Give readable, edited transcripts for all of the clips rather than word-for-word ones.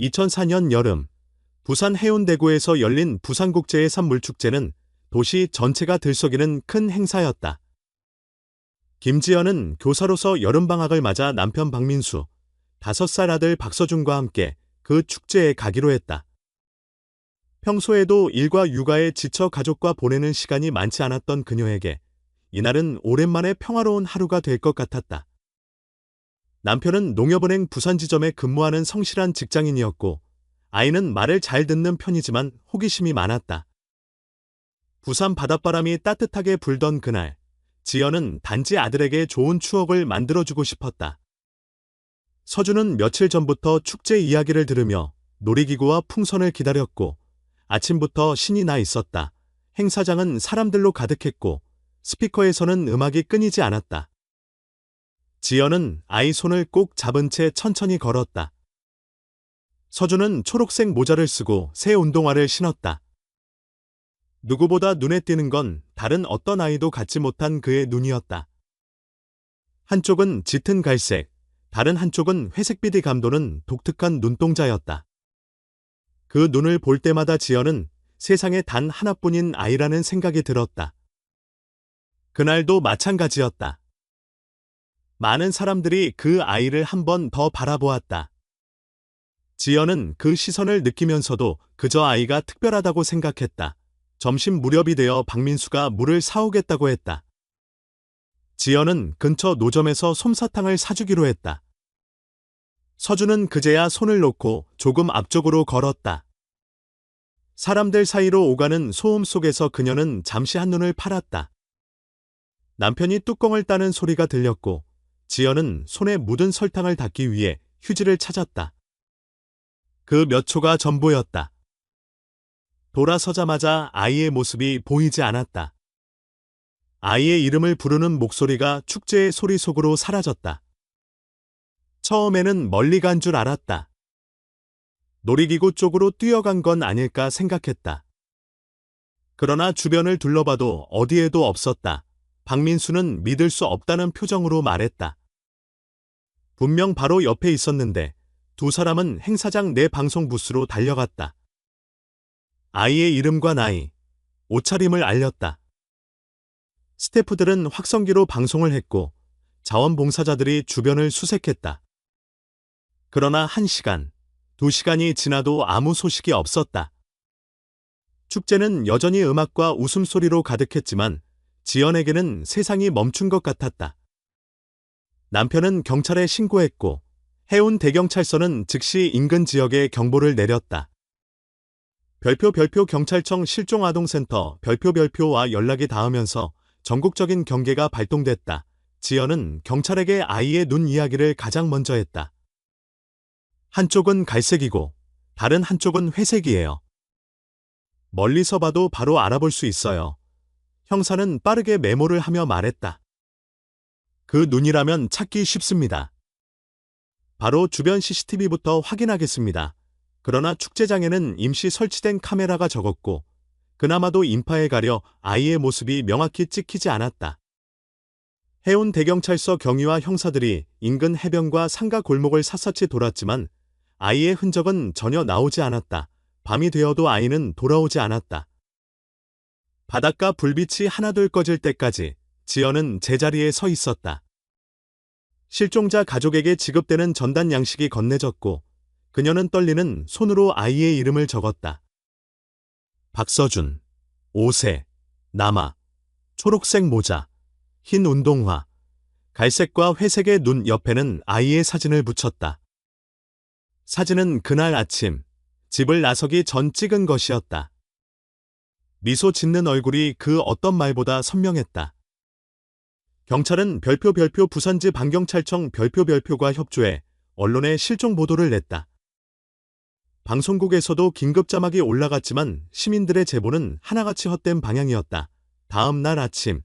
2004년 여름, 부산 해운대구에서 열린 부산국제해산물축제는 도시 전체가 들썩이는 큰 행사였다. 김지연은 교사로서 여름방학을 맞아 남편 박민수, 5살 아들 박서준과 함께 그 축제에 가기로 했다. 평소에도 일과 육아에 지쳐 가족과 보내는 시간이 많지 않았던 그녀에게 이날은 오랜만에 평화로운 하루가 될 것 같았다. 남편은 농협은행 부산지점에 근무하는 성실한 직장인이었고, 아이는 말을 잘 듣는 편이지만 호기심이 많았다. 부산 바닷바람이 따뜻하게 불던 그날, 지연은 단지 아들에게 좋은 추억을 만들어주고 싶었다. 서준은 며칠 전부터 축제 이야기를 들으며 놀이기구와 풍선을 기다렸고, 아침부터 신이 나 있었다. 행사장은 사람들로 가득했고, 스피커에서는 음악이 끊이지 않았다. 지연은 아이 손을 꼭 잡은 채 천천히 걸었다. 서준은 초록색 모자를 쓰고 새 운동화를 신었다. 누구보다 눈에 띄는 건 다른 어떤 아이도 갖지 못한 그의 눈이었다. 한쪽은 짙은 갈색, 다른 한쪽은 회색빛이 감도는 독특한 눈동자였다. 그 눈을 볼 때마다 지연은 세상에 단 하나뿐인 아이라는 생각이 들었다. 그날도 마찬가지였다. 많은 사람들이 그 아이를 한 번 더 바라보았다. 지연은 그 시선을 느끼면서도 그저 아이가 특별하다고 생각했다. 점심 무렵이 되어 박민수가 물을 사오겠다고 했다. 지연은 근처 노점에서 솜사탕을 사주기로 했다. 서준은 그제야 손을 놓고 조금 앞쪽으로 걸었다. 사람들 사이로 오가는 소음 속에서 그녀는 잠시 한눈을 팔았다. 남편이 뚜껑을 따는 소리가 들렸고, 지연은 손에 묻은 설탕을 닦기 위해 휴지를 찾았다. 그 몇 초가 전부였다. 돌아서자마자 아이의 모습이 보이지 않았다. 아이의 이름을 부르는 목소리가 축제의 소리 속으로 사라졌다. 처음에는 멀리 간 줄 알았다. 놀이기구 쪽으로 뛰어간 건 아닐까 생각했다. 그러나 주변을 둘러봐도 어디에도 없었다. 박민수는 믿을 수 없다는 표정으로 말했다. 분명 바로 옆에 있었는데 두 사람은 행사장 내 방송 부스로 달려갔다. 아이의 이름과 나이, 옷차림을 알렸다. 스태프들은 확성기로 방송을 했고 자원봉사자들이 주변을 수색했다. 그러나 1시간, 2시간이 지나도 아무 소식이 없었다. 축제는 여전히 음악과 웃음소리로 가득했지만 지연에게는 세상이 멈춘 것 같았다. 남편은 경찰에 신고했고 해운대경찰서는 즉시 인근 지역에 경보를 내렸다. 별표 경찰청 실종아동센터 별표와 연락이 닿으면서 전국적인 경계가 발동됐다. 지연은 경찰에게 아이의 눈 이야기를 가장 먼저 했다. 한쪽은 갈색이고 다른 한쪽은 회색이에요. 멀리서 봐도 바로 알아볼 수 있어요. 형사는 빠르게 메모를 하며 말했다. 그 눈이라면 찾기 쉽습니다. 바로 주변 CCTV부터 확인하겠습니다. 그러나 축제장에는 임시 설치된 카메라가 적었고 그나마도 인파에 가려 아이의 모습이 명확히 찍히지 않았다. 해운대경찰서 경위와 형사들이 인근 해변과 상가 골목을 샅샅이 돌았지만 아이의 흔적은 전혀 나오지 않았다. 밤이 되어도 아이는 돌아오지 않았다. 바닷가 불빛이 하나둘 꺼질 때까지 지연은 제자리에 서 있었다. 실종자 가족에게 지급되는 전단 양식이 건네졌고 그녀는 떨리는 손으로 아이의 이름을 적었다. 박서준, 5세, 남아, 초록색 모자, 흰 운동화, 갈색과 회색의 눈 옆에는 아이의 사진을 붙였다. 사진은 그날 아침 집을 나서기 전 찍은 것이었다. 미소 짓는 얼굴이 그 어떤 말보다 선명했다. 경찰은 별표 부산지 방경찰청 별표가 협조해 언론에 실종 보도를 냈다. 방송국에서도 긴급 자막이 올라갔지만 시민들의 제보는 하나같이 헛된 방향이었다. 다음 날 아침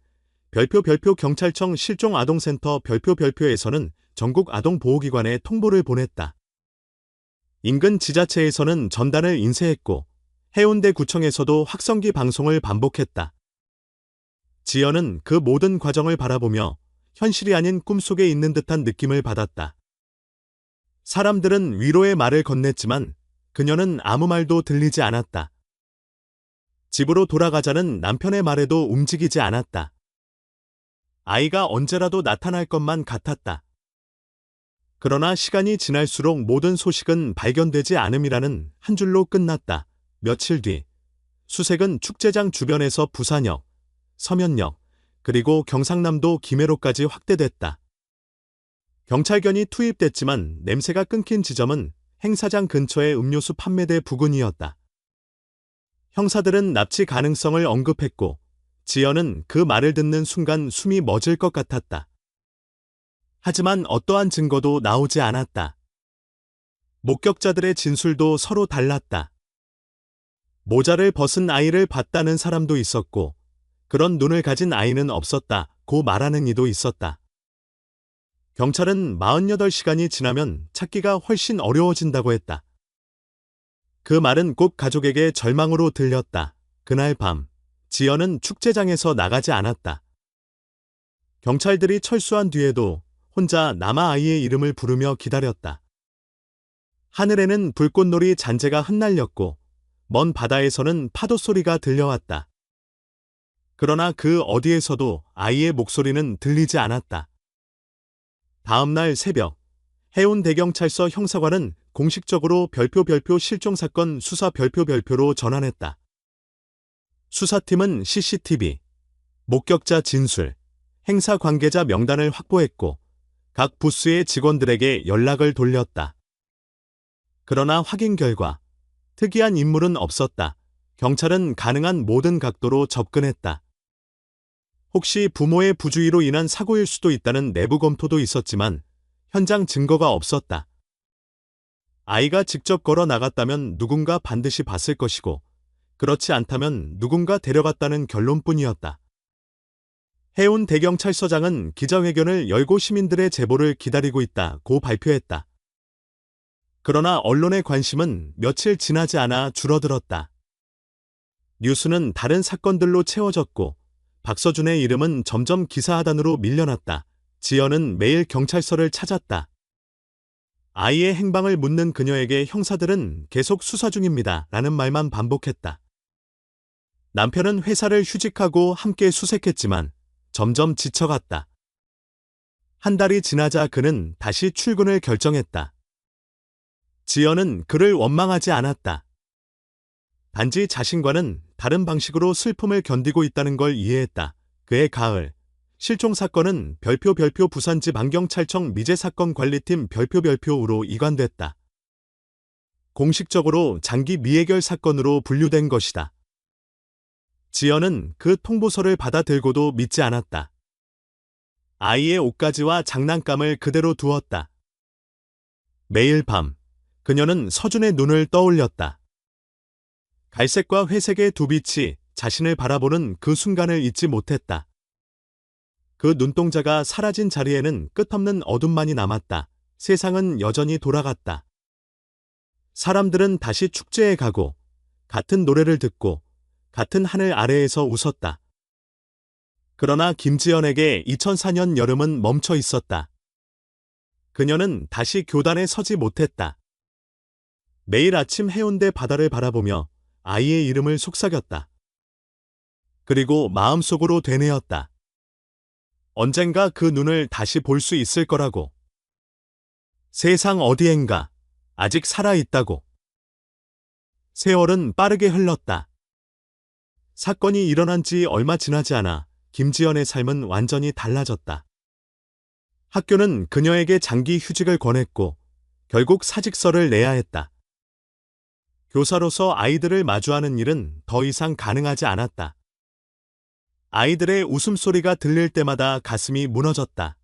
별표 경찰청 실종아동센터 별표에서는 전국 아동보호기관에 통보를 보냈다. 인근 지자체에서는 전단을 인쇄했고 해운대구청에서도 확성기 방송을 반복했다. 지연은 그 모든 과정을 바라보며 현실이 아닌 꿈속에 있는 듯한 느낌을 받았다. 사람들은 위로의 말을 건넸지만 그녀는 아무 말도 들리지 않았다. 집으로 돌아가자는 남편의 말에도 움직이지 않았다. 아이가 언제라도 나타날 것만 같았다. 그러나 시간이 지날수록 모든 소식은 발견되지 않음이라는 한 줄로 끝났다. 며칠 뒤, 수색은 축제장 주변에서 부산역, 서면역, 그리고 경상남도 김해로까지 확대됐다. 경찰견이 투입됐지만 냄새가 끊긴 지점은 행사장 근처의 음료수 판매대 부근이었다. 형사들은 납치 가능성을 언급했고, 지연은 그 말을 듣는 순간 숨이 멎을 것 같았다. 하지만 어떠한 증거도 나오지 않았다. 목격자들의 진술도 서로 달랐다. 모자를 벗은 아이를 봤다는 사람도 있었고, 그런 눈을 가진 아이는 없었다고 말하는 이도 있었다. 경찰은 48시간이 지나면 찾기가 훨씬 어려워진다고 했다. 그 말은 꼭 가족에게 절망으로 들렸다. 그날 밤, 지연은 축제장에서 나가지 않았다. 경찰들이 철수한 뒤에도 혼자 남아 아이의 이름을 부르며 기다렸다. 하늘에는 불꽃놀이 잔재가 흩날렸고, 먼 바다에서는 파도 소리가 들려왔다. 그러나 그 어디에서도 아이의 목소리는 들리지 않았다. 다음 날 새벽, 해운대경찰서 형사관은 공식적으로 별표 실종 사건 수사 별표로 전환했다. 수사팀은 CCTV, 목격자 진술, 행사 관계자 명단을 확보했고, 각 부스의 직원들에게 연락을 돌렸다. 그러나 확인 결과, 특이한 인물은 없었다. 경찰은 가능한 모든 각도로 접근했다. 혹시 부모의 부주의로 인한 사고일 수도 있다는 내부 검토도 있었지만 현장 증거가 없었다. 아이가 직접 걸어 나갔다면 누군가 반드시 봤을 것이고, 그렇지 않다면 누군가 데려갔다는 결론뿐이었다. 해운대경찰서장은 기자회견을 열고 시민들의 제보를 기다리고 있다고 발표했다. 그러나 언론의 관심은 며칠 지나지 않아 줄어들었다. 뉴스는 다른 사건들로 채워졌고, 박서준의 이름은 점점 기사 하단으로 밀려났다. 지연은 매일 경찰서를 찾았다. 아이의 행방을 묻는 그녀에게 형사들은 계속 수사 중입니다. 라는 말만 반복했다. 남편은 회사를 휴직하고 함께 수색했지만 점점 지쳐갔다. 한 달이 지나자 그는 다시 출근을 결정했다. 지연은 그를 원망하지 않았다. 단지 자신과는 다른 방식으로 슬픔을 견디고 있다는 걸 이해했다. 그해 가을, 실종 사건은 별표 부산지방경찰청 미제사건관리팀 별표로 이관됐다. 공식적으로 장기 미해결 사건으로 분류된 것이다. 지연은 그 통보서를 받아들고도 믿지 않았다. 아이의 옷가지와 장난감을 그대로 두었다. 매일 밤, 그녀는 서준의 눈을 떠올렸다. 갈색과 회색의 두 빛이 자신을 바라보는 그 순간을 잊지 못했다. 그 눈동자가 사라진 자리에는 끝없는 어둠만이 남았다. 세상은 여전히 돌아갔다. 사람들은 다시 축제에 가고, 같은 노래를 듣고, 같은 하늘 아래에서 웃었다. 그러나 김지연에게 2004년 여름은 멈춰 있었다. 그녀는 다시 교단에 서지 못했다. 매일 아침 해운대 바다를 바라보며 아이의 이름을 속삭였다. 그리고 마음속으로 되뇌었다. 언젠가 그 눈을 다시 볼 수 있을 거라고. 세상 어디엔가 아직 살아있다고. 세월은 빠르게 흘렀다. 사건이 일어난 지 얼마 지나지 않아 김지연의 삶은 완전히 달라졌다. 학교는 그녀에게 장기 휴직을 권했고 결국 사직서를 내야 했다. 교사로서 아이들을 마주하는 일은 더 이상 가능하지 않았다. 아이들의 웃음소리가 들릴 때마다 가슴이 무너졌다.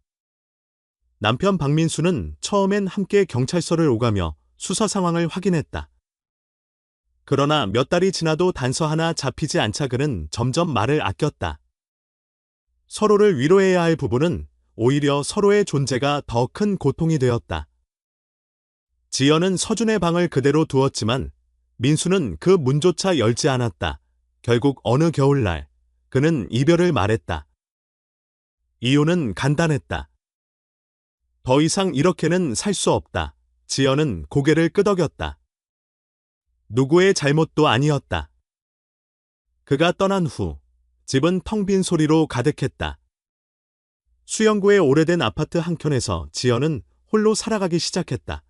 남편 박민수는 처음엔 함께 경찰서를 오가며 수사 상황을 확인했다. 그러나 몇 달이 지나도 단서 하나 잡히지 않자 그는 점점 말을 아꼈다. 서로를 위로해야 할 부부는 오히려 서로의 존재가 더 큰 고통이 되었다. 지연은 서준의 방을 그대로 두었지만 민수는 그 문조차 열지 않았다. 결국 어느 겨울날 그는 이별을 말했다. 이유는 간단했다. 더 이상 이렇게는 살 수 없다. 지연은 고개를 끄덕였다. 누구의 잘못도 아니었다. 그가 떠난 후 집은 텅 빈 소리로 가득했다. 수영구의 오래된 아파트 한켠에서 지연은 홀로 살아가기 시작했다.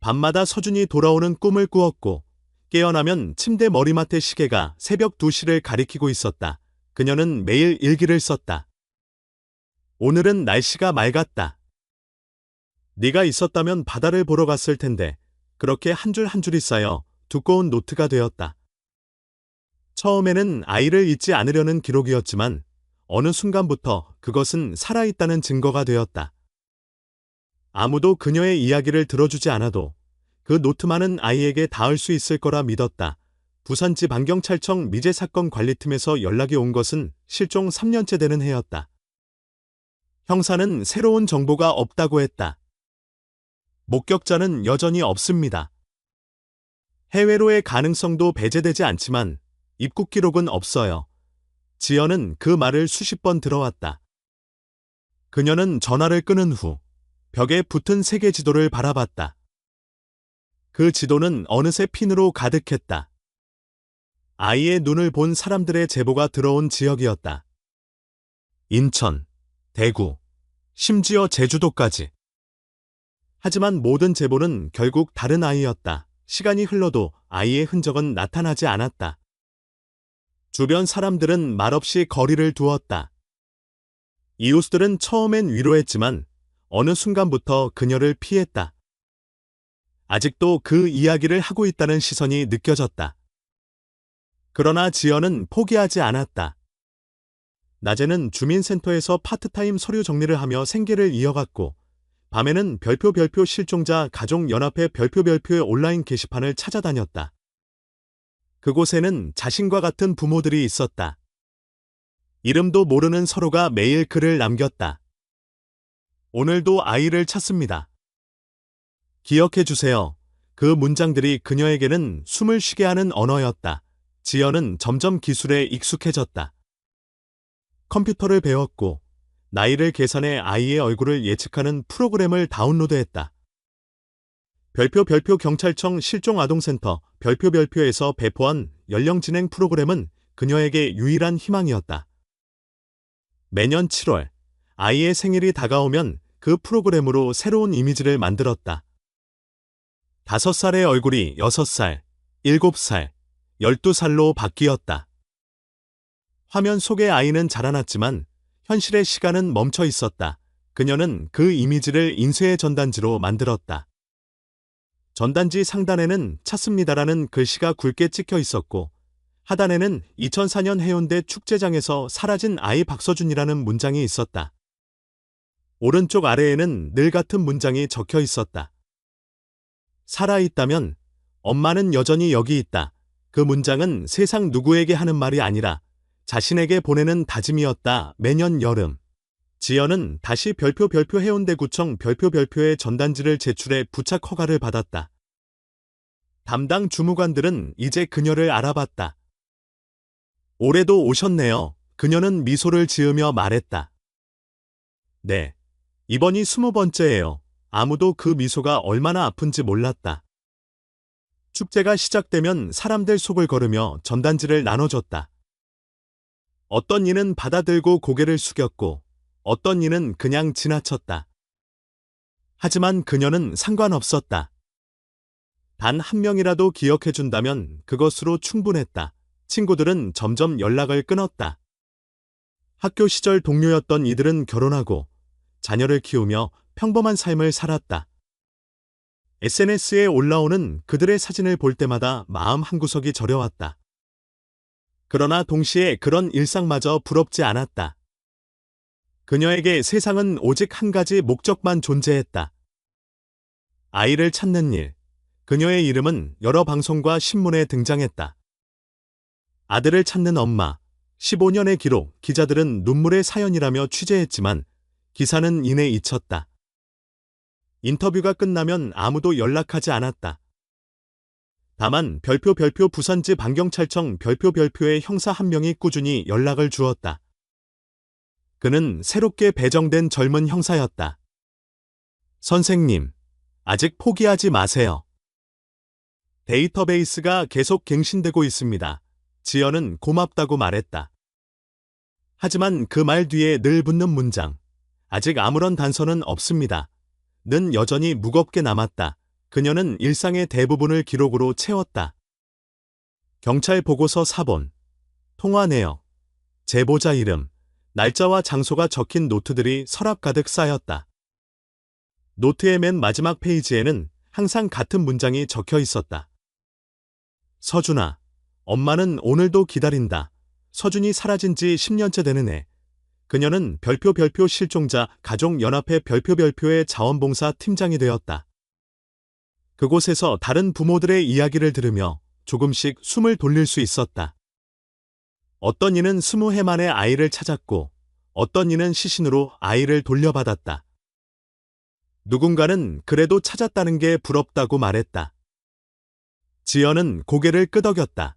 밤마다 서준이 돌아오는 꿈을 꾸었고 깨어나면 침대 머리맡의 시계가 새벽 2시를 가리키고 있었다. 그녀는 매일 일기를 썼다. 오늘은 날씨가 맑았다. 네가 있었다면 바다를 보러 갔을 텐데 그렇게 한 줄 한 줄이 쌓여 두꺼운 노트가 되었다. 처음에는 아이를 잊지 않으려는 기록이었지만 어느 순간부터 그것은 살아있다는 증거가 되었다. 아무도 그녀의 이야기를 들어주지 않아도 그 노트만은 아이에게 닿을 수 있을 거라 믿었다. 부산지방경찰청 미제사건관리팀에서 연락이 온 것은 실종 3년째 되는 해였다. 형사는 새로운 정보가 없다고 했다. 목격자는 여전히 없습니다. 해외로의 가능성도 배제되지 않지만 입국 기록은 없어요. 지연은 그 말을 수십 번 들어왔다. 그녀는 전화를 끊은 후 벽에 붙은 세계 지도를 바라봤다. 그 지도는 어느새 핀으로 가득했다. 아이의 눈을 본 사람들의 제보가 들어온 지역이었다. 인천, 대구, 심지어 제주도까지. 하지만 모든 제보는 결국 다른 아이였다. 시간이 흘러도 아이의 흔적은 나타나지 않았다. 주변 사람들은 말없이 거리를 두었다. 이웃들은 처음엔 위로했지만 어느 순간부터 그녀를 피했다. 아직도 그 이야기를 하고 있다는 시선이 느껴졌다. 그러나 지연은 포기하지 않았다. 낮에는 주민센터에서 파트타임 서류 정리를 하며 생계를 이어갔고 밤에는 별표 실종자 가족연합회 별표의 온라인 게시판을 찾아다녔다. 그곳에는 자신과 같은 부모들이 있었다. 이름도 모르는 서로가 매일 글을 남겼다. 오늘도 아이를 찾습니다. 기억해 주세요. 그 문장들이 그녀에게는 숨을 쉬게 하는 언어였다. 지연은 점점 기술에 익숙해졌다. 컴퓨터를 배웠고 나이를 계산해 아이의 얼굴을 예측하는 프로그램을 다운로드했다. 별표 경찰청 실종아동센터 별표에서 배포한 연령진행 프로그램은 그녀에게 유일한 희망이었다. 매년 7월 아이의 생일이 다가오면 그 프로그램으로 새로운 이미지를 만들었다. 5살의 얼굴이 6살, 7살, 12살로 바뀌었다. 화면 속의 아이는 자라났지만 현실의 시간은 멈춰 있었다. 그녀는 그 이미지를 인쇄의 전단지로 만들었다. 전단지 상단에는 찾습니다라는 글씨가 굵게 찍혀 있었고 하단에는 2004년 해운대 축제장에서 사라진 아이 박서준이라는 문장이 있었다. 오른쪽 아래에는 늘 같은 문장이 적혀 있었다. 살아있다면 엄마는 여전히 여기 있다. 그 문장은 세상 누구에게 하는 말이 아니라 자신에게 보내는 다짐이었다. 매년 여름 지연은 다시 별표 해운대구청 별표의 전단지를 제출해 부착 허가를 받았다. 담당 주무관들은 이제 그녀를 알아봤다. 올해도 오셨네요. 그녀는 미소를 지으며 말했다. 네. 이번이 20번째예요. 아무도 그 미소가 얼마나 아픈지 몰랐다. 축제가 시작되면 사람들 속을 걸으며 전단지를 나눠줬다. 어떤 이는 받아들고 고개를 숙였고 어떤 이는 그냥 지나쳤다. 하지만 그녀는 상관없었다. 단 한 명이라도 기억해준다면 그것으로 충분했다. 친구들은 점점 연락을 끊었다. 학교 시절 동료였던 이들은 결혼하고 자녀를 키우며 평범한 삶을 살았다. SNS에 올라오는 그들의 사진을 볼 때마다 마음 한구석이 저려왔다. 그러나 동시에 그런 일상마저 부럽지 않았다. 그녀에게 세상은 오직 한 가지 목적만 존재했다. 아이를 찾는 일. 그녀의 이름은 여러 방송과 신문에 등장했다. 아들을 찾는 엄마. 15년의 기록. 기자들은 눈물의 사연이라며 취재했지만 기사는 이내 잊혔다. 인터뷰가 끝나면 아무도 연락하지 않았다. 다만 별표 부산지방경찰청 별표의 형사 한 명이 꾸준히 연락을 주었다. 그는 새롭게 배정된 젊은 형사였다. 선생님, 아직 포기하지 마세요. 데이터베이스가 계속 갱신되고 있습니다. 지연은 고맙다고 말했다. 하지만 그 말 뒤에 늘 붙는 문장. 아직 아무런 단서는 없습니다. 는 여전히 무겁게 남았다. 그녀는 일상의 대부분을 기록으로 채웠다. 경찰 보고서 사본, 통화 내역, 제보자 이름, 날짜와 장소가 적힌 노트들이 서랍 가득 쌓였다. 노트의 맨 마지막 페이지에는 항상 같은 문장이 적혀 있었다. 서준아, 엄마는 오늘도 기다린다. 서준이 사라진 지 10년째 되는 애. 그녀는 별표 실종자 가족연합회 별표의 자원봉사 팀장이 되었다. 그곳에서 다른 부모들의 이야기를 들으며 조금씩 숨을 돌릴 수 있었다. 어떤 이는 20해 만에 아이를 찾았고 어떤 이는 시신으로 아이를 돌려받았다. 누군가는 그래도 찾았다는 게 부럽다고 말했다. 지연은 고개를 끄덕였다.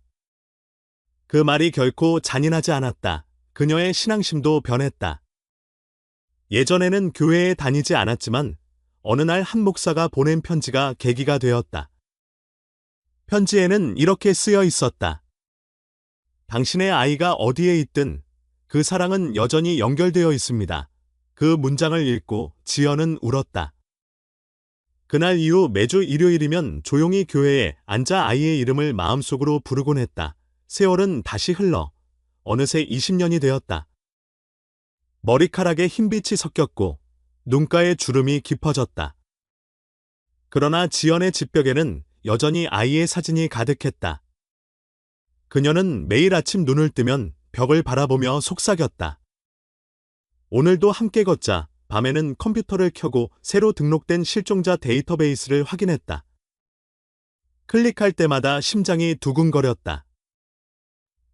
그 말이 결코 잔인하지 않았다. 그녀의 신앙심도 변했다. 예전에는 교회에 다니지 않았지만 어느 날 한 목사가 보낸 편지가 계기가 되었다. 편지에는 이렇게 쓰여 있었다. 당신의 아이가 어디에 있든 그 사랑은 여전히 연결되어 있습니다. 그 문장을 읽고 지연은 울었다. 그날 이후 매주 일요일이면 조용히 교회에 앉아 아이의 이름을 마음속으로 부르곤 했다. 세월은 다시 흘러 어느새 20년이 되었다. 머리카락에 흰빛이 섞였고 눈가에 주름이 깊어졌다. 그러나 지연의 집벽에는 여전히 아이의 사진이 가득했다. 그녀는 매일 아침 눈을 뜨면 벽을 바라보며 속삭였다. 오늘도 함께 걷자. 밤에는 컴퓨터를 켜고 새로 등록된 실종자 데이터베이스를 확인했다. 클릭할 때마다 심장이 두근거렸다.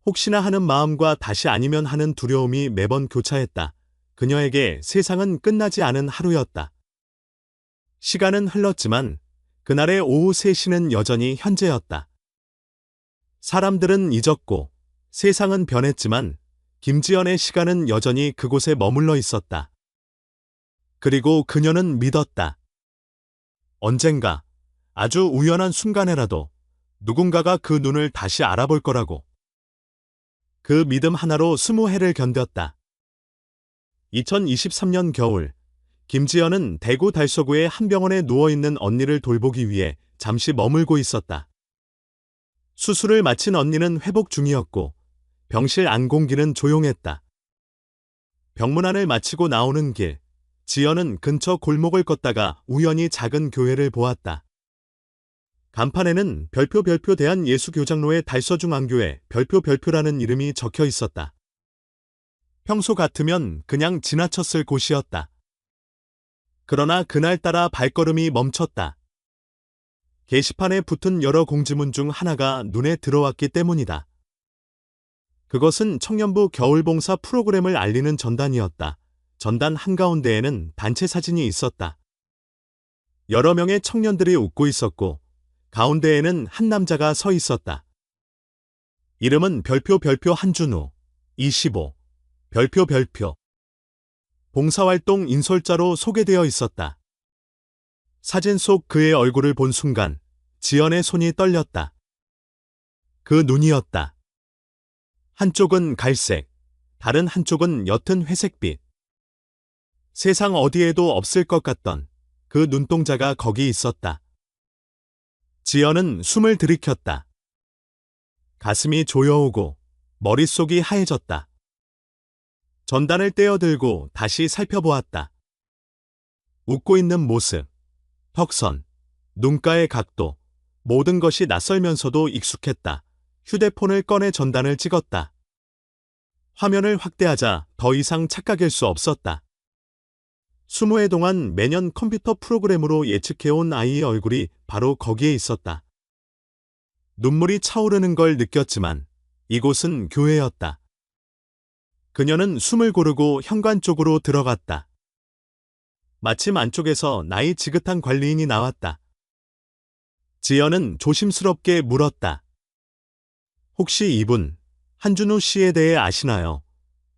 혹시나 하는 마음과 다시 아니면 하는 두려움이 매번 교차했다. 그녀에게 세상은 끝나지 않은 하루였다. 시간은 흘렀지만 그날의 오후 3시는 여전히 현재였다. 사람들은 잊었고 세상은 변했지만 김지연의 시간은 여전히 그곳에 머물러 있었다. 그리고 그녀는 믿었다. 언젠가 아주 우연한 순간에라도 누군가가 그 눈을 다시 알아볼 거라고. 그 믿음 하나로 20해를 견뎠다. 2023년 겨울, 김지연은 대구 달서구의 한 병원에 누워있는 언니를 돌보기 위해 잠시 머물고 있었다. 수술을 마친 언니는 회복 중이었고 병실 안 공기는 조용했다. 병문안을 마치고 나오는 길, 지연은 근처 골목을 걷다가 우연히 작은 교회를 보았다. 간판에는 별표 대한예수교장로의 달서중앙교회 별표라는 이름이 적혀 있었다. 평소 같으면 그냥 지나쳤을 곳이었다. 그러나 그날따라 발걸음이 멈췄다. 게시판에 붙은 여러 공지문 중 하나가 눈에 들어왔기 때문이다. 그것은 청년부 겨울봉사 프로그램을 알리는 전단이었다. 전단 한가운데에는 단체 사진이 있었다. 여러 명의 청년들이 웃고 있었고 가운데에는 한 남자가 서 있었다. 이름은 별표 한준우, 25, 별표. 봉사활동 인솔자로 소개되어 있었다. 사진 속 그의 얼굴을 본 순간 지연의 손이 떨렸다. 그 눈이었다. 한쪽은 갈색, 다른 한쪽은 옅은 회색빛. 세상 어디에도 없을 것 같던 그 눈동자가 거기 있었다. 지연은 숨을 들이켰다. 가슴이 조여오고 머릿속이 하얘졌다. 전단을 떼어들고 다시 살펴보았다. 웃고 있는 모습, 턱선, 눈가의 각도, 모든 것이 낯설면서도 익숙했다. 휴대폰을 꺼내 전단을 찍었다. 화면을 확대하자 더 이상 착각일 수 없었다. 20해 동안 매년 컴퓨터 프로그램으로 예측해온 아이의 얼굴이 바로 거기에 있었다. 눈물이 차오르는 걸 느꼈지만 이곳은 교회였다. 그녀는 숨을 고르고 현관 쪽으로 들어갔다. 마침 안쪽에서 나이 지긋한 관리인이 나왔다. 지연은 조심스럽게 물었다. 혹시 이분, 한준우 씨에 대해 아시나요?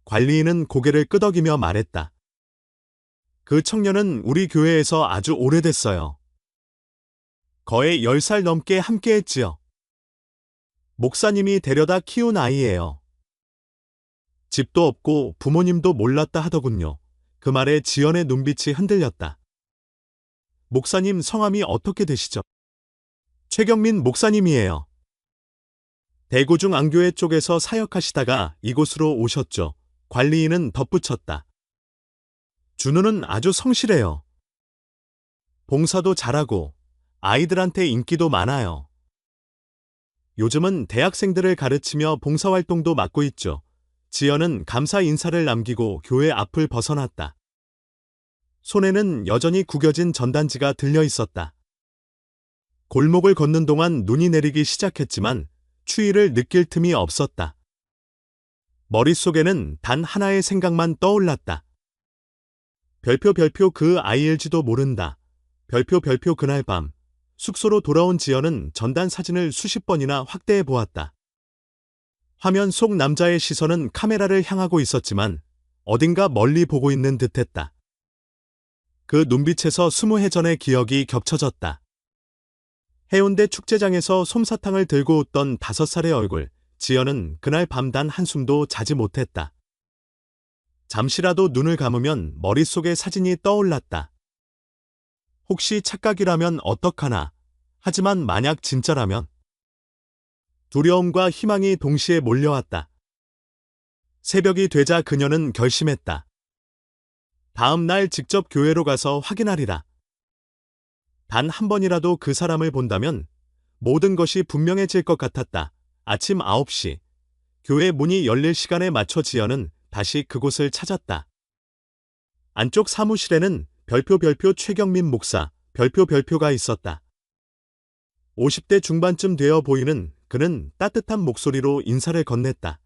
관리인은 고개를 끄덕이며 말했다. 그 청년은 우리 교회에서 아주 오래됐어요. 거의 10살 넘게 함께했지요. 목사님이 데려다 키운 아이예요. 집도 없고 부모님도 몰랐다 하더군요. 그 말에 지연의 눈빛이 흔들렸다. 목사님 성함이 어떻게 되시죠? 최경민 목사님이에요. 대구중앙교회 쪽에서 사역하시다가 이곳으로 오셨죠. 관리인은 덧붙였다. 준우는 아주 성실해요. 봉사도 잘하고 아이들한테 인기도 많아요. 요즘은 대학생들을 가르치며 봉사활동도 맡고 있죠. 지연은 감사 인사를 남기고 교회 앞을 벗어났다. 손에는 여전히 구겨진 전단지가 들려 있었다. 골목을 걷는 동안 눈이 내리기 시작했지만 추위를 느낄 틈이 없었다. 머릿속에는 단 하나의 생각만 떠올랐다. 별표 그 아이일지도 모른다. 별표 그날 밤 숙소로 돌아온 지연은 전단 사진을 수십 번이나 확대해 보았다. 화면 속 남자의 시선은 카메라를 향하고 있었지만 어딘가 멀리 보고 있는 듯했다. 그 눈빛에서 20해 전의 기억이 겹쳐졌다. 해운대 축제장에서 솜사탕을 들고 웃던 5살의 얼굴. 지연은 그날 밤 단 한숨도 자지 못했다. 잠시라도 눈을 감으면 머릿속에 사진이 떠올랐다. 혹시 착각이라면 어떡하나. 하지만 만약 진짜라면. 두려움과 희망이 동시에 몰려왔다. 새벽이 되자 그녀는 결심했다. 다음 날 직접 교회로 가서 확인하리라. 단 한 번이라도 그 사람을 본다면 모든 것이 분명해질 것 같았다. 아침 9시. 교회 문이 열릴 시간에 맞춰 지연은 다시 그곳을 찾았다. 안쪽 사무실에는 별표 최경민 목사 별표가 있었다. 50대 중반쯤 되어 보이는 그는 따뜻한 목소리로 인사를 건넸다.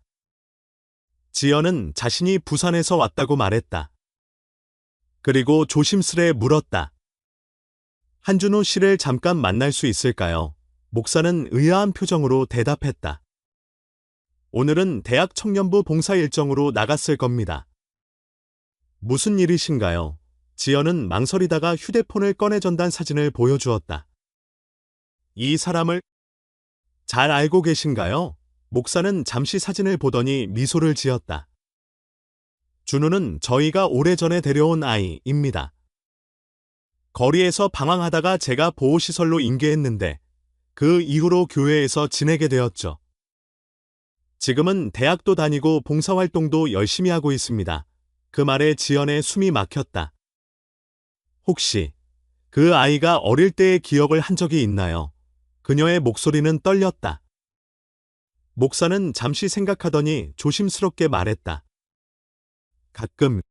지연은 자신이 부산에서 왔다고 말했다. 그리고 조심스레 물었다. 한준호 씨를 잠깐 만날 수 있을까요? 목사는 의아한 표정으로 대답했다. 오늘은 대학 청년부 봉사 일정으로 나갔을 겁니다. 무슨 일이신가요? 지연은 망설이다가 휴대폰을 꺼내 전단 사진을 보여주었다. 이 사람을 잘 알고 계신가요? 목사는 잠시 사진을 보더니 미소를 지었다. 준우는 저희가 오래전에 데려온 아이입니다. 거리에서 방황하다가 제가 보호시설로 인계했는데 그 이후로 교회에서 지내게 되었죠. 지금은 대학도 다니고 봉사활동도 열심히 하고 있습니다. 그 말에 지연의 숨이 막혔다. 혹시 그 아이가 어릴 때의 기억을 한 적이 있나요? 그녀의 목소리는 떨렸다. 목사는 잠시 생각하더니 조심스럽게 말했다. 가끔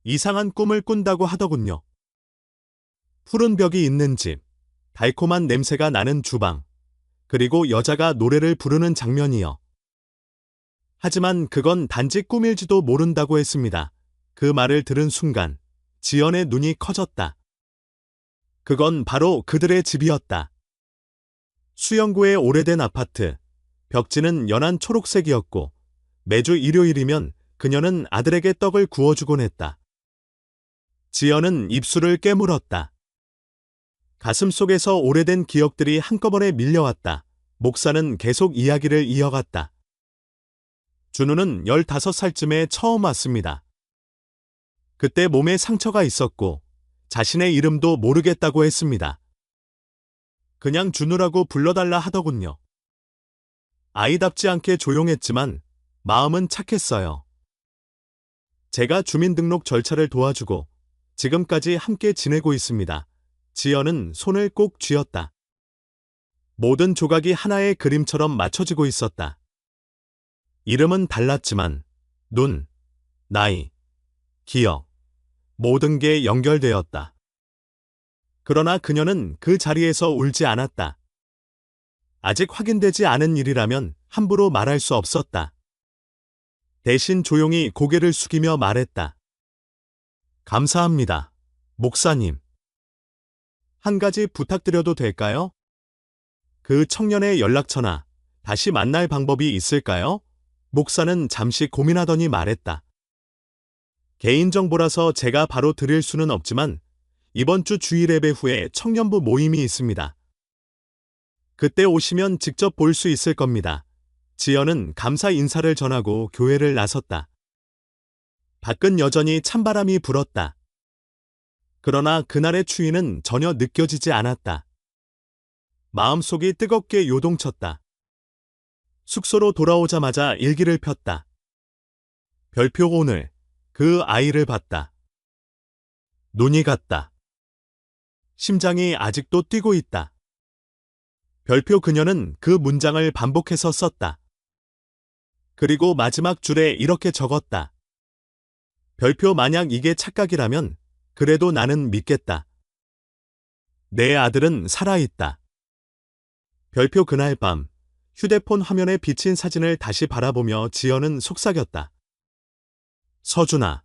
이상한 꿈을 꾼다고 하더군요. 푸른 벽이 있는 집, 달콤한 냄새가 나는 주방, 그리고 여자가 노래를 부르는 장면이요. 하지만 그건 단지 꿈일지도 모른다고 했습니다. 그 말을 들은 순간 지연의 눈이 커졌다. 그건 바로 그들의 집이었다. 수영구의 오래된 아파트, 벽지는 연한 초록색이었고 매주 일요일이면 그녀는 아들에게 떡을 구워주곤 했다. 지연은 입술을 깨물었다. 가슴 속에서 오래된 기억들이 한꺼번에 밀려왔다. 목사는 계속 이야기를 이어갔다. 준우는 15살쯤에 처음 왔습니다. 그때 몸에 상처가 있었고 자신의 이름도 모르겠다고 했습니다. 그냥 준우라고 불러달라 하더군요. 아이답지 않게 조용했지만 마음은 착했어요. 제가 주민등록 절차를 도와주고 지금까지 함께 지내고 있습니다. 지연은 손을 꼭 쥐었다. 모든 조각이 하나의 그림처럼 맞춰지고 있었다. 이름은 달랐지만 눈, 나이, 기억, 모든 게 연결되었다. 그러나 그녀는 그 자리에서 울지 않았다. 아직 확인되지 않은 일이라면 함부로 말할 수 없었다. 대신 조용히 고개를 숙이며 말했다. 감사합니다, 목사님. 한 가지 부탁드려도 될까요? 그 청년의 연락처나 다시 만날 방법이 있을까요? 목사는 잠시 고민하더니 말했다. 개인정보라서 제가 바로 드릴 수는 없지만 이번 주 주일 예배 후에 청년부 모임이 있습니다. 그때 오시면 직접 볼 수 있을 겁니다. 지연은 감사 인사를 전하고 교회를 나섰다. 밖은 여전히 찬바람이 불었다. 그러나 그날의 추위는 전혀 느껴지지 않았다. 마음속이 뜨겁게 요동쳤다. 숙소로 돌아오자마자 일기를 폈다. 별표 오늘 그 아이를 봤다. 눈이 갔다. 심장이 아직도 뛰고 있다. 별표 그녀는 그 문장을 반복해서 썼다. 그리고 마지막 줄에 이렇게 적었다. 별표 만약 이게 착각이라면 그래도 나는 믿겠다. 내 아들은 살아있다. 별표 그날 밤 휴대폰 화면에 비친 사진을 다시 바라보며 지연은 속삭였다. 서준아,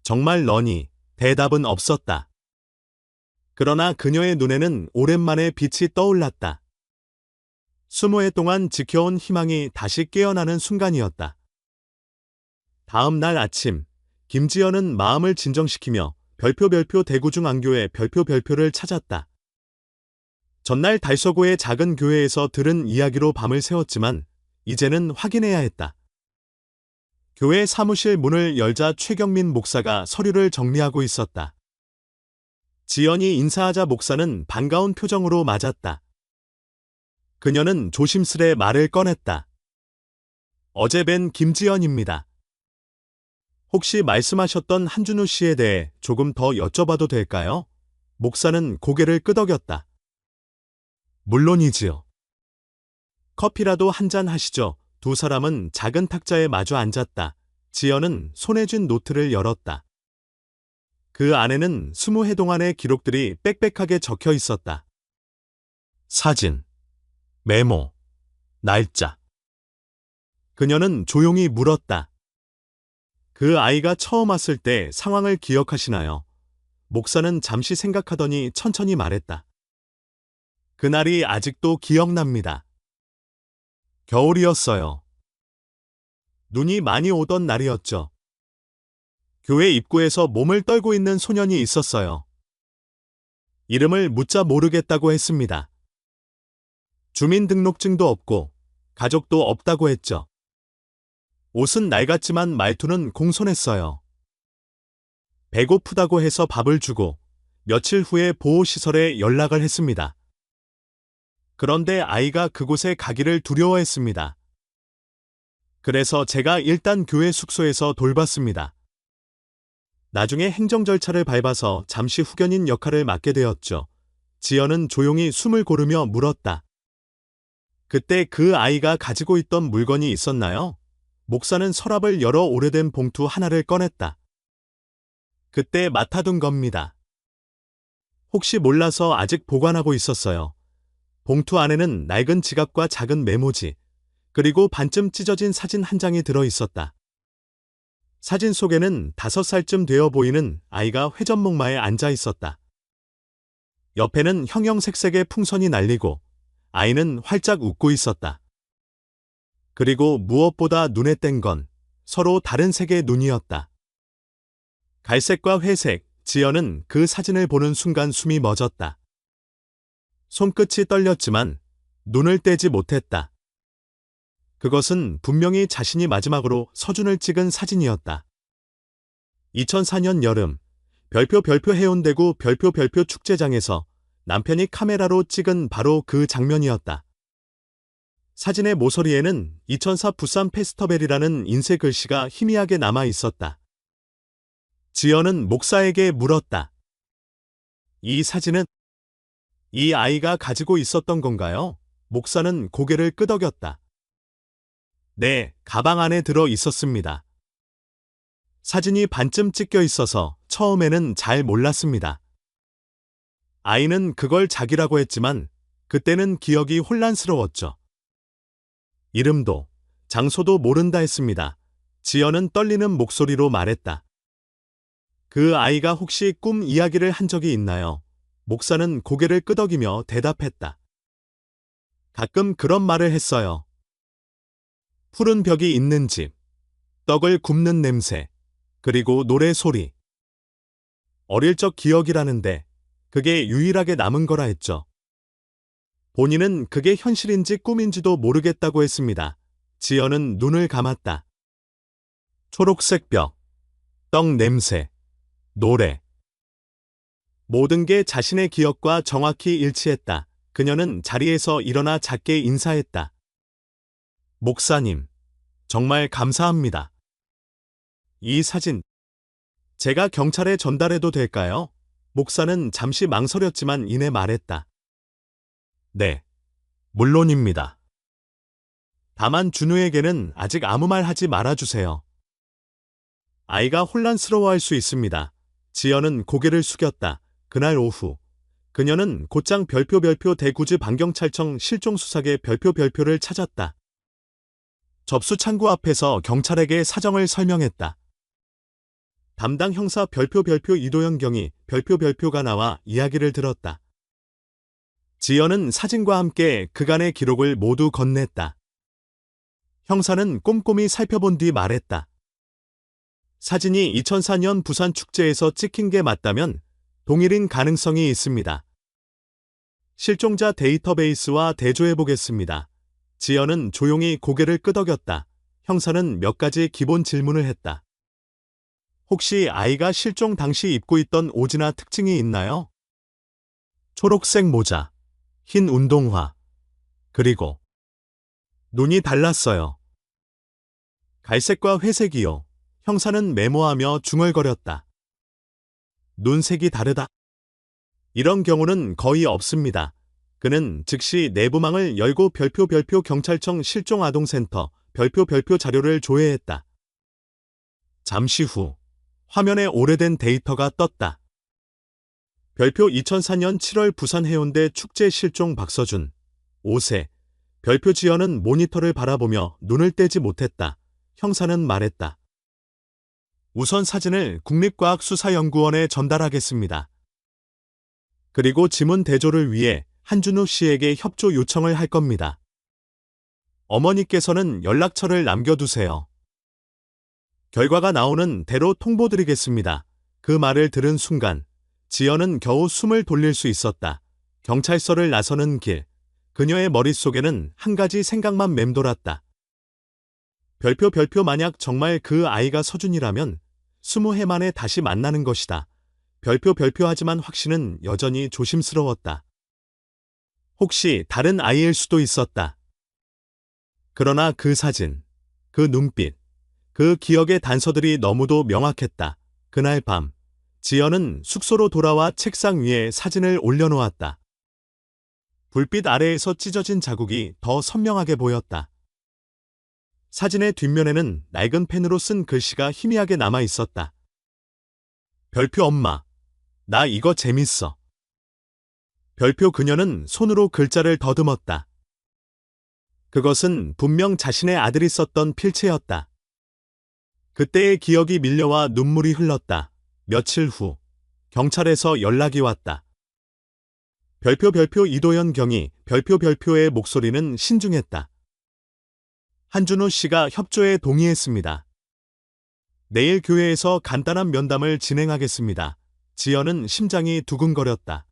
정말 너니? 대답은 없었다. 그러나 그녀의 눈에는 오랜만에 빛이 떠올랐다. 20해 동안 지켜온 희망이 다시 깨어나는 순간이었다. 다음 날 아침, 김지연은 마음을 진정시키며 별표 대구중앙교회 별표를 찾았다. 전날 달서구의 작은 교회에서 들은 이야기로 밤을 새웠지만 이제는 확인해야 했다. 교회 사무실 문을 열자 최경민 목사가 서류를 정리하고 있었다. 지연이 인사하자 목사는 반가운 표정으로 맞았다. 그녀는 조심스레 말을 꺼냈다. 어제 뵌 김지연입니다. 혹시 말씀하셨던 한준우 씨에 대해 조금 더 여쭤봐도 될까요? 목사는 고개를 끄덕였다. 물론이지요. 커피라도 한잔 하시죠. 두 사람은 작은 탁자에 마주 앉았다. 지연은 손에 쥔 노트를 열었다. 그 안에는 20해 동안의 기록들이 빽빽하게 적혀 있었다. 사진, 메모, 날짜. 그녀는 조용히 물었다. 그 아이가 처음 왔을 때 상황을 기억하시나요? 목사는 잠시 생각하더니 천천히 말했다. 그날이 아직도 기억납니다. 겨울이었어요. 눈이 많이 오던 날이었죠. 교회 입구에서 몸을 떨고 있는 소년이 있었어요. 이름을 묻자 모르겠다고 했습니다. 주민등록증도 없고 가족도 없다고 했죠. 옷은 낡았지만 말투는 공손했어요. 배고프다고 해서 밥을 주고 며칠 후에 보호시설에 연락을 했습니다. 그런데 아이가 그곳에 가기를 두려워했습니다. 그래서 제가 일단 교회 숙소에서 돌봤습니다. 나중에 행정 절차를 밟아서 잠시 후견인 역할을 맡게 되었죠. 지연은 조용히 숨을 고르며 물었다. 그때 그 아이가 가지고 있던 물건이 있었나요? 목사는 서랍을 열어 오래된 봉투 하나를 꺼냈다. 그때 맡아둔 겁니다. 혹시 몰라서 아직 보관하고 있었어요. 봉투 안에는 낡은 지갑과 작은 메모지, 그리고 반쯤 찢어진 사진 한 장이 들어 있었다. 사진 속에는 5살쯤 되어 보이는 아이가 회전목마에 앉아 있었다. 옆에는 형형색색의 풍선이 날리고 아이는 활짝 웃고 있었다. 그리고 무엇보다 눈에 띈 건 서로 다른 색의 눈이었다. 갈색과 회색, 지연은 그 사진을 보는 순간 숨이 멎었다. 손끝이 떨렸지만 눈을 떼지 못했다. 그것은 분명히 자신이 마지막으로 서준을 찍은 사진이었다. 2004년 여름, 별표 해운대구 별표 축제장에서 남편이 카메라로 찍은 바로 그 장면이었다. 사진의 모서리에는 2004 부산 페스터벨이라는 인쇄 글씨가 희미하게 남아 있었다. 지연은 목사에게 물었다. 이 사진은 이 아이가 가지고 있었던 건가요? 목사는 고개를 끄덕였다. 네, 가방 안에 들어 있었습니다. 사진이 반쯤 찢겨 있어서 처음에는 잘 몰랐습니다. 아이는 그걸 자기라고 했지만 그때는 기억이 혼란스러웠죠. 이름도 장소도 모른다 했습니다. 지연은 떨리는 목소리로 말했다. 그 아이가 혹시 꿈 이야기를 한 적이 있나요? 목사는 고개를 끄덕이며 대답했다. 가끔 그런 말을 했어요. 푸른 벽이 있는 집, 떡을 굽는 냄새, 그리고 노래 소리. 어릴 적 기억이라는데 그게 유일하게 남은 거라 했죠. 본인은 그게 현실인지 꿈인지도 모르겠다고 했습니다. 지연은 눈을 감았다. 초록색 벽, 떡 냄새, 노래. 모든 게 자신의 기억과 정확히 일치했다. 그녀는 자리에서 일어나 작게 인사했다. 목사님, 정말 감사합니다. 이 사진, 제가 경찰에 전달해도 될까요? 목사는 잠시 망설였지만 이내 말했다. 네, 물론입니다. 다만 준우에게는 아직 아무 말 하지 말아주세요. 아이가 혼란스러워할 수 있습니다. 지연은 고개를 숙였다. 그날 오후, 그녀는 곧장 별표 대구지 반경찰청 실종수사계 별표를 찾았다. 접수 창구 앞에서 경찰에게 사정을 설명했다. 담당 형사 별표 이도현 경이 별표가 나와 이야기를 들었다. 지연은 사진과 함께 그간의 기록을 모두 건넸다. 형사는 꼼꼼히 살펴본 뒤 말했다. 사진이 2004년 부산 축제에서 찍힌 게 맞다면 동일인 가능성이 있습니다. 실종자 데이터베이스와 대조해보겠습니다. 지연은 조용히 고개를 끄덕였다. 형사는 몇 가지 기본 질문을 했다. 혹시 아이가 실종 당시 입고 있던 옷이나 특징이 있나요? 초록색 모자, 흰 운동화, 그리고 눈이 달랐어요. 갈색과 회색이요. 형사는 메모하며 중얼거렸다. 눈색이 다르다. 이런 경우는 거의 없습니다. 그는 즉시 내부망을 열고 별표 경찰청 실종아동센터 별표 자료를 조회했다. 잠시 후 화면에 오래된 데이터가 떴다. 별표 2004년 7월 부산 해운대 축제 실종 박서준 5세. 별표 지연은 모니터를 바라보며 눈을 떼지 못했다. 형사는 말했다. 우선 사진을 국립과학수사연구원에 전달하겠습니다. 그리고 지문 대조를 위해 한준우 씨에게 협조 요청을 할 겁니다. 어머니께서는 연락처를 남겨두세요. 결과가 나오는 대로 통보드리겠습니다. 그 말을 들은 순간 지연은 겨우 숨을 돌릴 수 있었다. 경찰서를 나서는 길, 그녀의 머릿속에는 한 가지 생각만 맴돌았다. 별표 만약 정말 그 아이가 서준이라면 20해 만에 다시 만나는 것이다. 별표 하지만 확신은 여전히 조심스러웠다. 혹시 다른 아이일 수도 있었다. 그러나 그 사진, 그 눈빛, 그 기억의 단서들이 너무도 명확했다. 그날 밤, 지연은 숙소로 돌아와 책상 위에 사진을 올려놓았다. 불빛 아래에서 찢어진 자국이 더 선명하게 보였다. 사진의 뒷면에는 낡은 펜으로 쓴 글씨가 희미하게 남아 있었다. 별표 엄마, 나 이거 재밌어. 별표 그녀는 손으로 글자를 더듬었다. 그것은 분명 자신의 아들이 썼던 필체였다. 그때의 기억이 밀려와 눈물이 흘렀다. 며칠 후, 경찰에서 연락이 왔다. 별표 이도현 경이 별표의 목소리는 신중했다. 한준우 씨가 협조에 동의했습니다. 내일 교회에서 간단한 면담을 진행하겠습니다. 지연은 심장이 두근거렸다.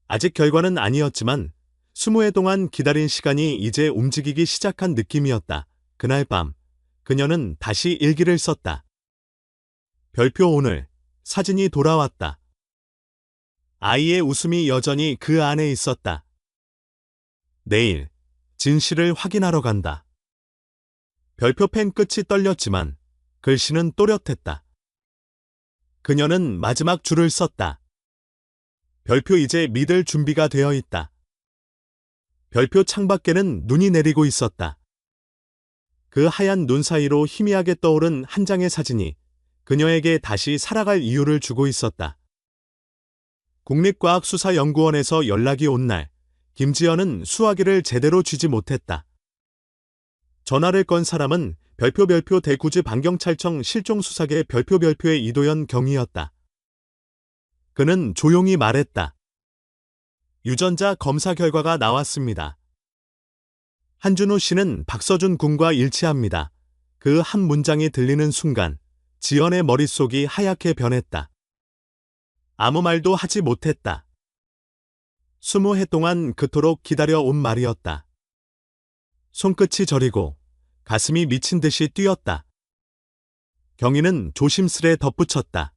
아직 결과는 아니었지만 20해 동안 기다린 시간이 이제 움직이기 시작한 느낌이었다. 그날 밤, 그녀는 다시 일기를 썼다. 별표 오늘, 사진이 돌아왔다. 아이의 웃음이 여전히 그 안에 있었다. 내일, 진실을 확인하러 간다. 별표 펜 끝이 떨렸지만 글씨는 또렷했다. 그녀는 마지막 줄을 썼다. 별표 이제 믿을 준비가 되어 있다. 별표 창밖에는 눈이 내리고 있었다. 그 하얀 눈 사이로 희미하게 떠오른 한 장의 사진이 그녀에게 다시 살아갈 이유를 주고 있었다. 국립과학수사연구원에서 연락이 온 날, 김지연은 수화기를 제대로 쥐지 못했다. 전화를 건 사람은 별표 대구지 반경찰청 실종수사계 별표의 이도현 경이었다. 그는 조용히 말했다. 유전자 검사 결과가 나왔습니다. 한준우 씨는 박서준 군과 일치합니다. 그 한 문장이 들리는 순간 지연의 머릿속이 하얗게 변했다. 아무 말도 하지 못했다. 20해 동안 그토록 기다려온 말이었다. 손끝이 저리고 가슴이 미친 듯이 뛰었다. 경위는 조심스레 덧붙였다.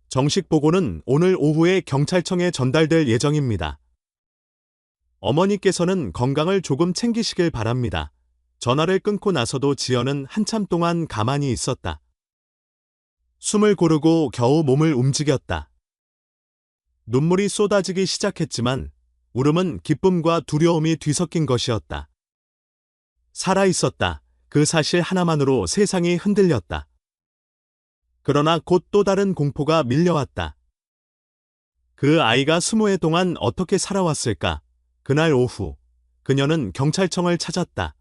정식 보고는 오늘 오후에 경찰청에 전달될 예정입니다. 어머니께서는 건강을 조금 챙기시길 바랍니다. 전화를 끊고 나서도 지연은 한참 동안 가만히 있었다. 숨을 고르고 겨우 몸을 움직였다. 눈물이 쏟아지기 시작했지만 울음은 기쁨과 두려움이 뒤섞인 것이었다. 살아있었다. 그 사실 하나만으로 세상이 흔들렸다. 그러나 곧 또 다른 공포가 밀려왔다. 그 아이가 20해 동안 어떻게 살아왔을까? 그날 오후, 그녀는 경찰청을 찾았다.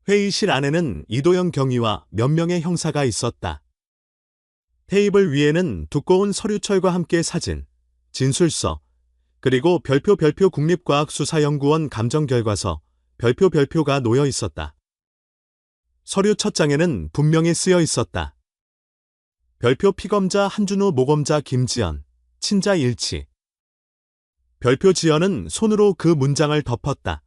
회의실 안에는 이도영 경위와 몇 명의 형사가 있었다. 테이블 위에는 두꺼운 서류철과 함께 사진, 진술서, 그리고 별표 국립과학수사연구원 감정결과서, 별표가 놓여 있었다. 서류 첫 장에는 분명히 쓰여 있었다. 별표 피검자 한준우 모검자 김지연, 친자 일치. 별표 지연은 손으로 그 문장을 덮었다.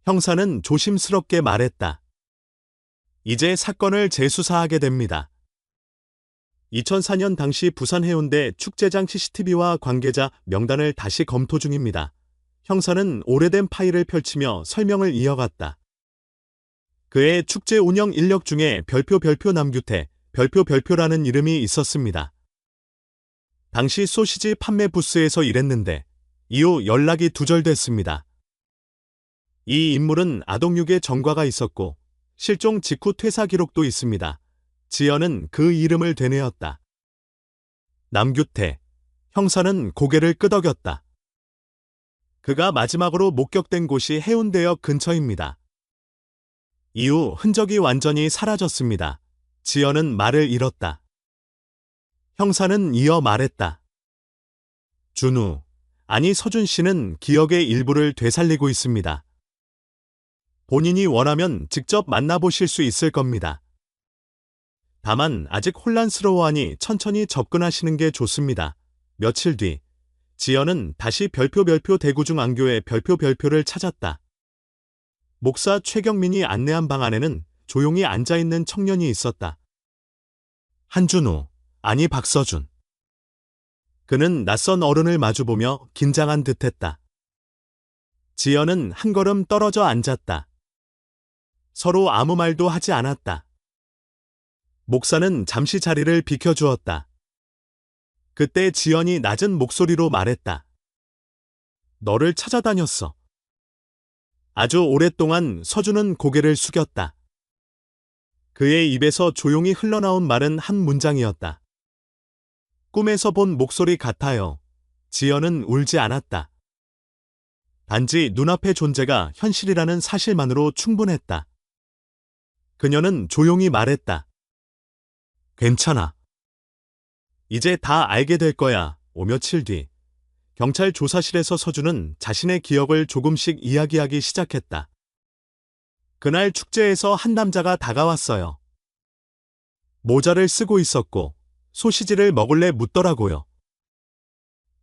형사는 조심스럽게 말했다. 이제 사건을 재수사하게 됩니다. 2004년 당시 부산 해운대 축제장 CCTV와 관계자 명단을 다시 검토 중입니다. 형사는 오래된 파일을 펼치며 설명을 이어갔다. 그의 축제 운영 인력 중에 별표 남규태, 별표라는 이름이 있었습니다. 당시 소시지 판매 부스에서 일했는데 이후 연락이 두절됐습니다. 이 인물은 아동육의 전과가 있었고 실종 직후 퇴사 기록도 있습니다. 지연은 그 이름을 되뇌었다. 남규태. 형사는 고개를 끄덕였다. 그가 마지막으로 목격된 곳이 해운대역 근처입니다. 이후 흔적이 완전히 사라졌습니다. 지연은 말을 잃었다. 형사는 이어 말했다. 준우, 아니 서준 씨는 기억의 일부를 되살리고 있습니다. 본인이 원하면 직접 만나보실 수 있을 겁니다. 다만 아직 혼란스러워하니 천천히 접근하시는 게 좋습니다. 며칠 뒤, 지연은 다시 별표 대구중앙교회 별표를 찾았다. 목사 최경민이 안내한 방 안에는 조용히 앉아있는 청년이 있었다. 한준우, 아니 박서준. 그는 낯선 어른을 마주보며 긴장한 듯했다. 지연은 한 걸음 떨어져 앉았다. 서로 아무 말도 하지 않았다. 목사는 잠시 자리를 비켜주었다. 그때 지연이 낮은 목소리로 말했다. 너를 찾아다녔어. 아주 오랫동안 서준은 고개를 숙였다. 그의 입에서 조용히 흘러나온 말은 한 문장이었다. 꿈에서 본 목소리 같아요. 지연은 울지 않았다. 단지 눈앞의 존재가 현실이라는 사실만으로 충분했다. 그녀는 조용히 말했다. 괜찮아. 이제 다 알게 될 거야. 5며칠 뒤, 경찰 조사실에서 서준은 자신의 기억을 조금씩 이야기하기 시작했다. 그날 축제에서 한 남자가 다가왔어요. 모자를 쓰고 있었고 소시지를 먹을래 묻더라고요.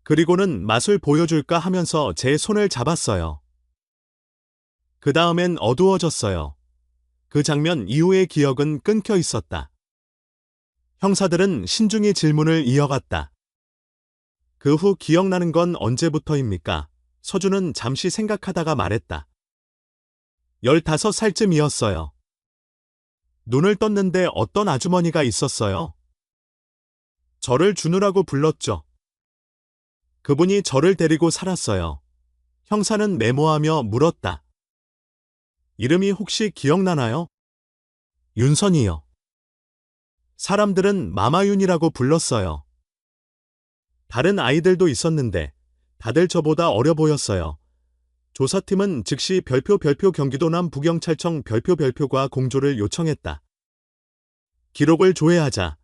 그리고는 맛을 보여줄까 하면서 제 손을 잡았어요. 그 다음엔 어두워졌어요. 그 장면 이후의 기억은 끊겨 있었다. 형사들은 신중히 질문을 이어갔다. 그 후 기억나는 건 언제부터입니까? 서준은 잠시 생각하다가 말했다. 15살쯤이었어요. 눈을 떴는데 어떤 아주머니가 있었어요. 저를 준우라고 불렀죠. 그분이 저를 데리고 살았어요. 형사는 메모하며 물었다. 이름이 혹시 기억나나요? 윤선이요. 사람들은 마마윤이라고 불렀어요. 다른 아이들도 있었는데 다들 저보다 어려 보였어요. 조사팀은 즉시 별표 경기도 남부경찰청 별표과 공조를 요청했다. 기록을 조회하자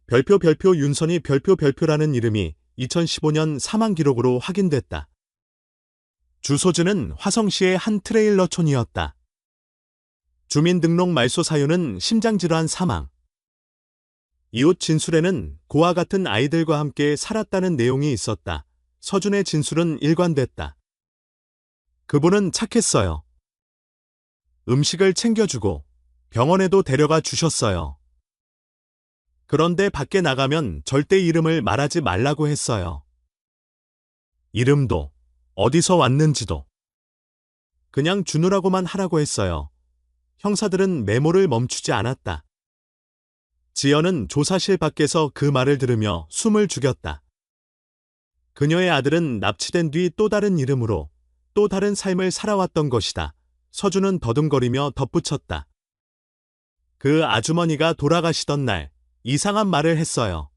별표 윤선이 별표라는 이름이 2015년 사망 기록으로 확인됐다. 주소지는 화성시의 한 트레일러촌이었다. 주민등록 말소 사유는 심장질환 사망. 이웃 진술에는 고아 같은 아이들과 함께 살았다는 내용이 있었다. 서준의 진술은 일관됐다. 그분은 착했어요. 음식을 챙겨주고 병원에도 데려가 주셨어요. 그런데 밖에 나가면 절대 이름을 말하지 말라고 했어요. 이름도, 어디서 왔는지도. 그냥 주느라고만 하라고 했어요. 형사들은 메모를 멈추지 않았다. 지연은 조사실 밖에서 그 말을 들으며 숨을 죽였다. 그녀의 아들은 납치된 뒤 또 다른 이름으로 또 다른 삶을 살아왔던 것이다. 서준은 더듬거리며 덧붙였다. 그 아주머니가 돌아가시던 날 이상한 말을 했어요.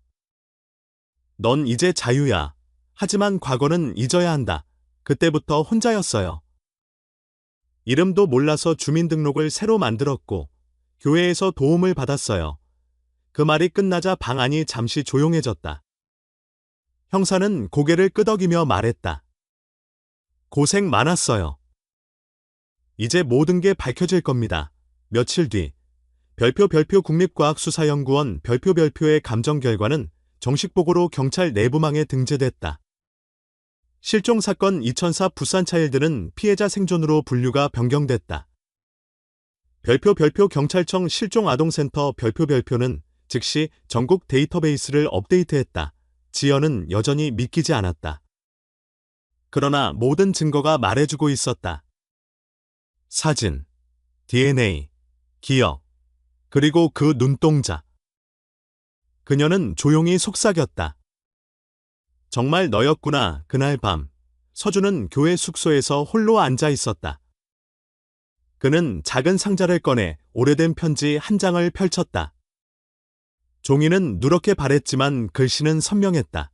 넌 이제 자유야. 하지만 과거는 잊어야 한다. 그때부터 혼자였어요. 이름도 몰라서 주민등록을 새로 만들었고 교회에서 도움을 받았어요. 그 말이 끝나자 방 안이 잠시 조용해졌다. 형사는 고개를 끄덕이며 말했다. 고생 많았어요. 이제 모든 게 밝혀질 겁니다. 며칠 뒤 별표 국립과학수사연구원 별표의 감정 결과는 정식 보고로 경찰 내부망에 등재됐다. 실종 사건 2004 부산차일드는 피해자 생존으로 분류가 변경됐다. 별표 경찰청 실종아동센터 별표는 즉시 전국 데이터베이스를 업데이트했다. 지연은 여전히 믿기지 않았다. 그러나 모든 증거가 말해주고 있었다. 사진, DNA, 기억, 그리고 그 눈동자. 그녀는 조용히 속삭였다. 정말 너였구나. 그날 밤 서준은 교회 숙소에서 홀로 앉아 있었다. 그는 작은 상자를 꺼내 오래된 편지 한 장을 펼쳤다. 종이는 누렇게 바랬지만 글씨는 선명했다.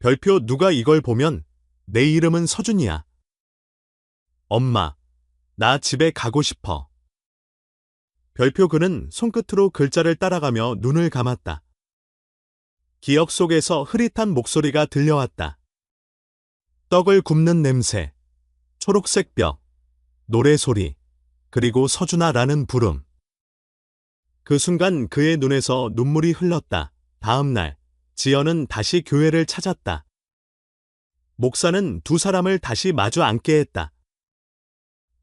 별표 누가 이걸 보면 내 이름은 서준이야. 엄마, 나 집에 가고 싶어. 별표 그는 손끝으로 글자를 따라가며 눈을 감았다. 기억 속에서 흐릿한 목소리가 들려왔다. 떡을 굽는 냄새, 초록색 벽, 노래소리, 그리고 서준아라는 부름. 그 순간 그의 눈에서 눈물이 흘렀다. 다음 날, 지연은 다시 교회를 찾았다. 목사는 두 사람을 다시 마주 앉게 했다.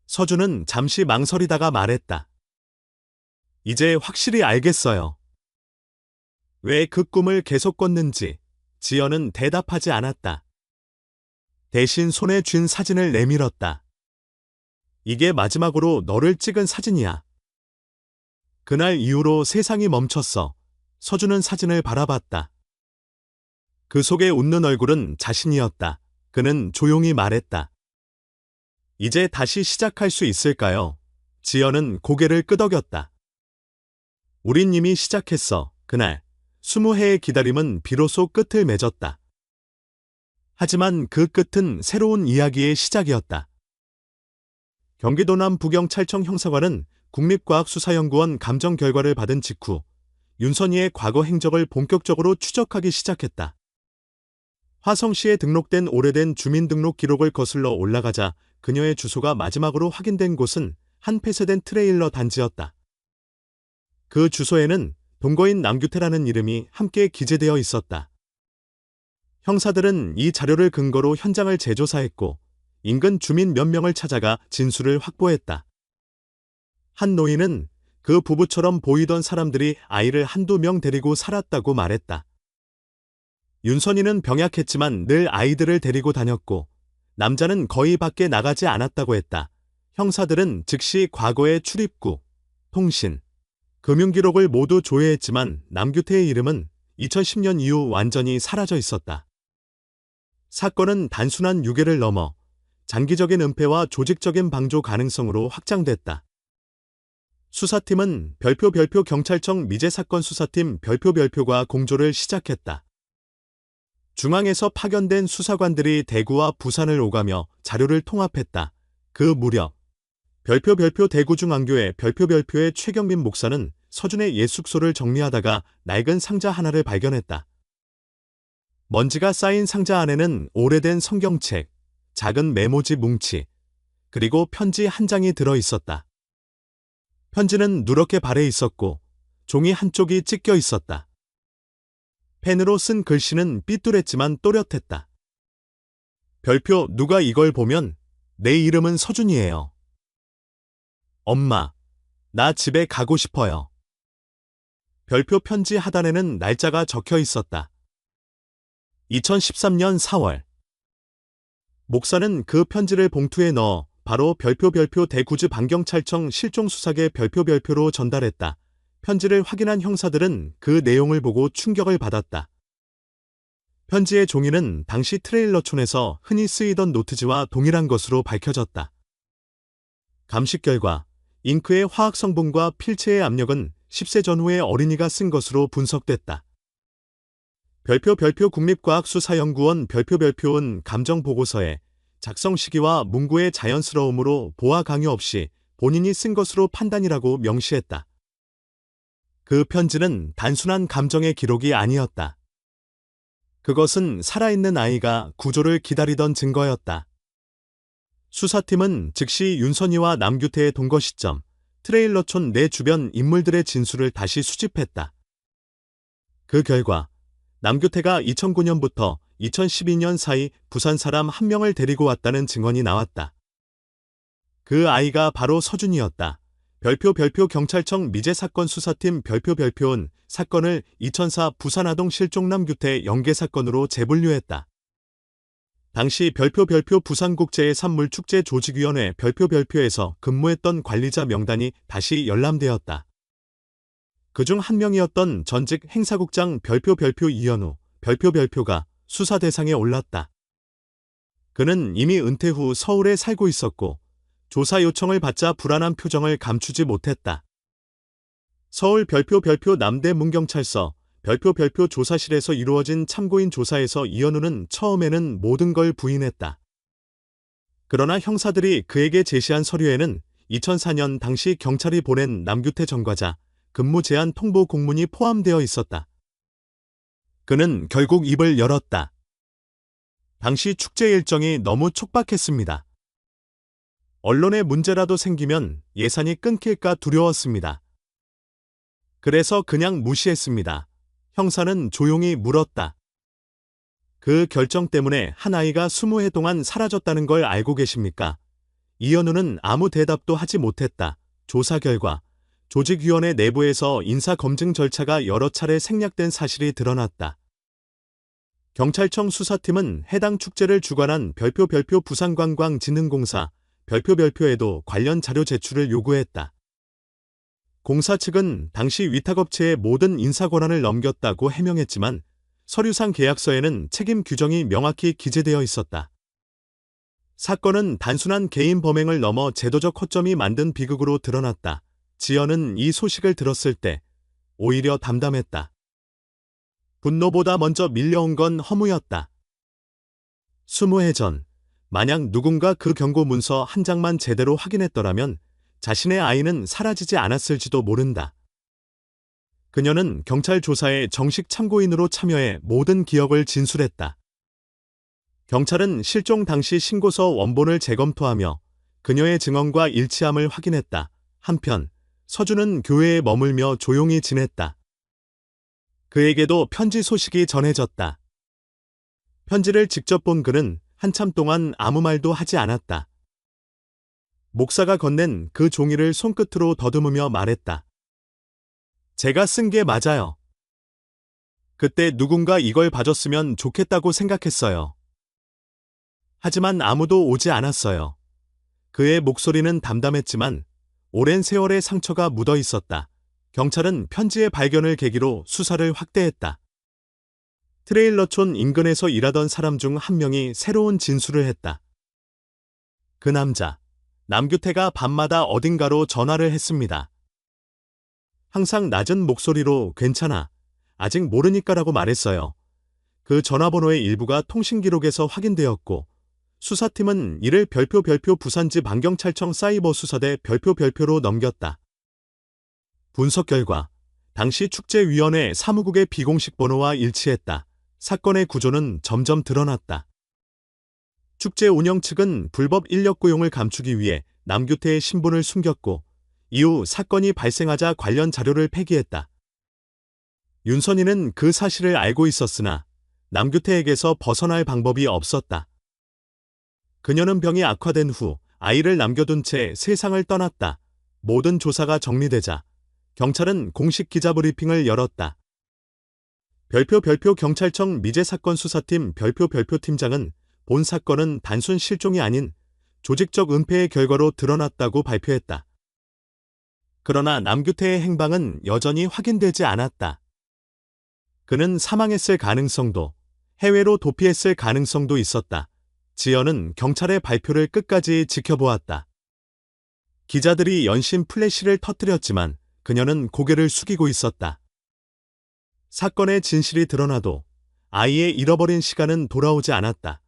서준은 잠시 망설이다가 말했다. 이제 확실히 알겠어요. 왜 그 꿈을 계속 꿨는지. 지연은 대답하지 않았다. 대신 손에 쥔 사진을 내밀었다. 이게 마지막으로 너를 찍은 사진이야. 그날 이후로 세상이 멈췄어. 서준은 사진을 바라봤다. 그 속에 웃는 얼굴은 자신이었다. 그는 조용히 말했다. 이제 다시 시작할 수 있을까요? 지연은 고개를 끄덕였다. 우린 이미 시작했어. 그날 20해의 기다림은 비로소 끝을 맺었다. 하지만 그 끝은 새로운 이야기의 시작이었다. 경기도 남부경찰청 형사관은 국립과학수사연구원 감정 결과를 받은 직후 윤선희의 과거 행적을 본격적으로 추적하기 시작했다. 화성시에 등록된 오래된 주민등록 기록을 거슬러 올라가자 그녀의 주소가 마지막으로 확인된 곳은 한 폐쇄된 트레일러 단지였다. 그 주소에는 동거인 남규태라는 이름이 함께 기재되어 있었다. 형사들은 이 자료를 근거로 현장을 재조사했고 인근 주민 몇 명을 찾아가 진술을 확보했다. 한 노인은 그 부부처럼 보이던 사람들이 아이를 한두 명 데리고 살았다고 말했다. 윤선이는 병약했지만 늘 아이들을 데리고 다녔고 남자는 거의 밖에 나가지 않았다고 했다. 형사들은 즉시 과거의 출입구, 통신, 금융기록을 모두 조회했지만 남규태의 이름은 2010년 이후 완전히 사라져 있었다. 사건은 단순한 유괴를 넘어 장기적인 은폐와 조직적인 방조 가능성으로 확장됐다. 수사팀은 별표 경찰청 미제사건 수사팀 별표가 공조를 시작했다. 중앙에서 파견된 수사관들이 대구와 부산을 오가며 자료를 통합했다. 그 무렵 별표 대구중앙교회 별표의 최경민 목사는 서준의 옛 숙소를 정리하다가 낡은 상자 하나를 발견했다. 먼지가 쌓인 상자 안에는 오래된 성경책, 작은 메모지 뭉치, 그리고 편지 한 장이 들어 있었다. 편지는 누렇게 발해 있었고 종이 한쪽이 찢겨 있었다. 펜으로 쓴 글씨는 삐뚤했지만 또렷했다. 별표 누가 이걸 보면 내 이름은 서준이에요. 엄마, 나 집에 가고 싶어요. 별표 편지 하단에는 날짜가 적혀 있었다. 2013년 4월. 목사는 그 편지를 봉투에 넣어 바로 별표 대구지 반경찰청 실종수사계 별표로 전달했다. 편지를 확인한 형사들은 그 내용을 보고 충격을 받았다. 편지의 종이는 당시 트레일러촌에서 흔히 쓰이던 노트지와 동일한 것으로 밝혀졌다. 감식 결과 잉크의 화학 성분과 필체의 압력은 10세 전후의 어린이가 쓴 것으로 분석됐다. 별표 국립과학수사연구원 별표은 감정보고서에 작성 시기와 문구의 자연스러움으로 보아 강요 없이 본인이 쓴 것으로 판단이라고 명시했다. 그 편지는 단순한 감정의 기록이 아니었다. 그것은 살아있는 아이가 구조를 기다리던 증거였다. 수사팀은 즉시 윤선이와 남규태의 동거 시점, 트레일러촌 내 주변 인물들의 진술을 다시 수집했다. 그 결과 남규태가 2009년부터 2012년 사이 부산 사람 한 명을 데리고 왔다는 증언이 나왔다. 그 아이가 바로 서준이었다. 별표 경찰청 미제사건 수사팀 별표는 사건을 2004 부산아동 실종 남규태 연계 사건으로 재분류했다. 당시 별표 부산국제해산물축제 조직위원회 별표에서 근무했던 관리자 명단이 다시 열람되었다. 그중 한 명이었던 전직 행사국장 별표 이현우 별표가 수사 대상에 올랐다. 그는 이미 은퇴 후 서울에 살고 있었고 조사 요청을 받자 불안한 표정을 감추지 못했다. 서울 별표 남대문경찰서 별표 조사실에서 이루어진 참고인 조사에서 이현우는 처음에는 모든 걸 부인했다. 그러나 형사들이 그에게 제시한 서류에는 2004년 당시 경찰이 보낸 남규태 전과자 근무 제한 통보 공문이 포함되어 있었다. 그는 결국 입을 열었다. 당시 축제 일정이 너무 촉박했습니다. 언론에 문제라도 생기면 예산이 끊길까 두려웠습니다. 그래서 그냥 무시했습니다. 형사는 조용히 물었다. 그 결정 때문에 한 아이가 20해 동안 사라졌다는 걸 알고 계십니까? 이현우는 아무 대답도 하지 못했다. 조사 결과 조직위원회 내부에서 인사검증 절차가 여러 차례 생략된 사실이 드러났다. 경찰청 수사팀은 해당 축제를 주관한 별표 부산관광진흥공사 별표에도 관련 자료 제출을 요구했다. 공사 측은 당시 위탁업체에 모든 인사권한을 넘겼다고 해명했지만 서류상 계약서에는 책임 규정이 명확히 기재되어 있었다. 사건은 단순한 개인 범행을 넘어 제도적 허점이 만든 비극으로 드러났다. 지연은 이 소식을 들었을 때 오히려 담담했다. 분노보다 먼저 밀려온 건 허무였다. 20해 전, 만약 누군가 그 경고 문서 한 장만 제대로 확인했더라면 자신의 아이는 사라지지 않았을지도 모른다. 그녀는 경찰 조사에 정식 참고인으로 참여해 모든 기억을 진술했다. 경찰은 실종 당시 신고서 원본을 재검토하며 그녀의 증언과 일치함을 확인했다. 한편 서준은 교회에 머물며 조용히 지냈다. 그에게도 편지 소식이 전해졌다. 편지를 직접 본 그는 한참 동안 아무 말도 하지 않았다. 목사가 건넨 그 종이를 손끝으로 더듬으며 말했다. 제가 쓴 게 맞아요. 그때 누군가 이걸 봐줬으면 좋겠다고 생각했어요. 하지만 아무도 오지 않았어요. 그의 목소리는 담담했지만 오랜 세월의 상처가 묻어 있었다. 경찰은 편지의 발견을 계기로 수사를 확대했다. 트레일러촌 인근에서 일하던 사람 중 한 명이 새로운 진술을 했다. 그 남자, 남규태가 밤마다 어딘가로 전화를 했습니다. 항상 낮은 목소리로 괜찮아, 아직 모르니까라고 말했어요. 그 전화번호의 일부가 통신기록에서 확인되었고 수사팀은 이를 별표 부산지 반경찰청 사이버 수사대 별표로 넘겼다. 분석 결과 당시 축제위원회 사무국의 비공식 번호와 일치했다. 사건의 구조는 점점 드러났다. 축제 운영 측은 불법 인력 고용을 감추기 위해 남규태의 신분을 숨겼고 이후 사건이 발생하자 관련 자료를 폐기했다. 윤선이는 그 사실을 알고 있었으나 남규태에게서 벗어날 방법이 없었다. 그녀는 병이 악화된 후 아이를 남겨둔 채 세상을 떠났다. 모든 조사가 정리되자 경찰은 공식 기자 브리핑을 열었다. 별표 경찰청 미제사건 수사팀 별표 팀장은 본 사건은 단순 실종이 아닌 조직적 은폐의 결과로 드러났다고 발표했다. 그러나 남규태의 행방은 여전히 확인되지 않았다. 그는 사망했을 가능성도, 해외로 도피했을 가능성도 있었다. 지연은 경찰의 발표를 끝까지 지켜보았다. 기자들이 연신 플래시를 터뜨렸지만 그녀는 고개를 숙이고 있었다. 사건의 진실이 드러나도 아이의 잃어버린 시간은 돌아오지 않았다.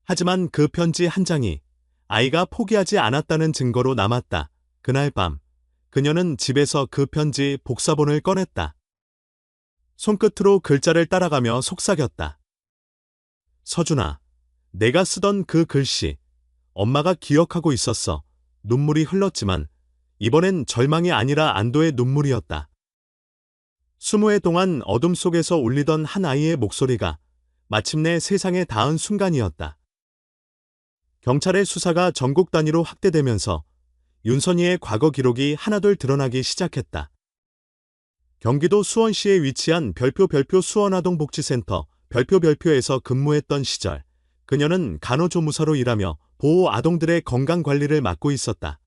하지만 그 편지 한 장이 아이가 포기하지 않았다는 증거로 남았다. 그날 밤, 그녀는 집에서 그 편지 복사본을 꺼냈다. 손끝으로 글자를 따라가며 속삭였다. 서준아, 내가 쓰던 그 글씨, 엄마가 기억하고 있었어. 눈물이 흘렀지만 이번엔 절망이 아니라 안도의 눈물이었다. 20해 동안 어둠 속에서 울리던 한 아이의 목소리가 마침내 세상에 닿은 순간이었다. 경찰의 수사가 전국 단위로 확대되면서 윤선이의 과거 기록이 하나둘 드러나기 시작했다. 경기도 수원시에 위치한 별표 수원아동복지센터 별표에서 근무했던 시절, 그녀는 간호조무사로 일하며 보호 아동들의 건강관리를 맡고 있었다.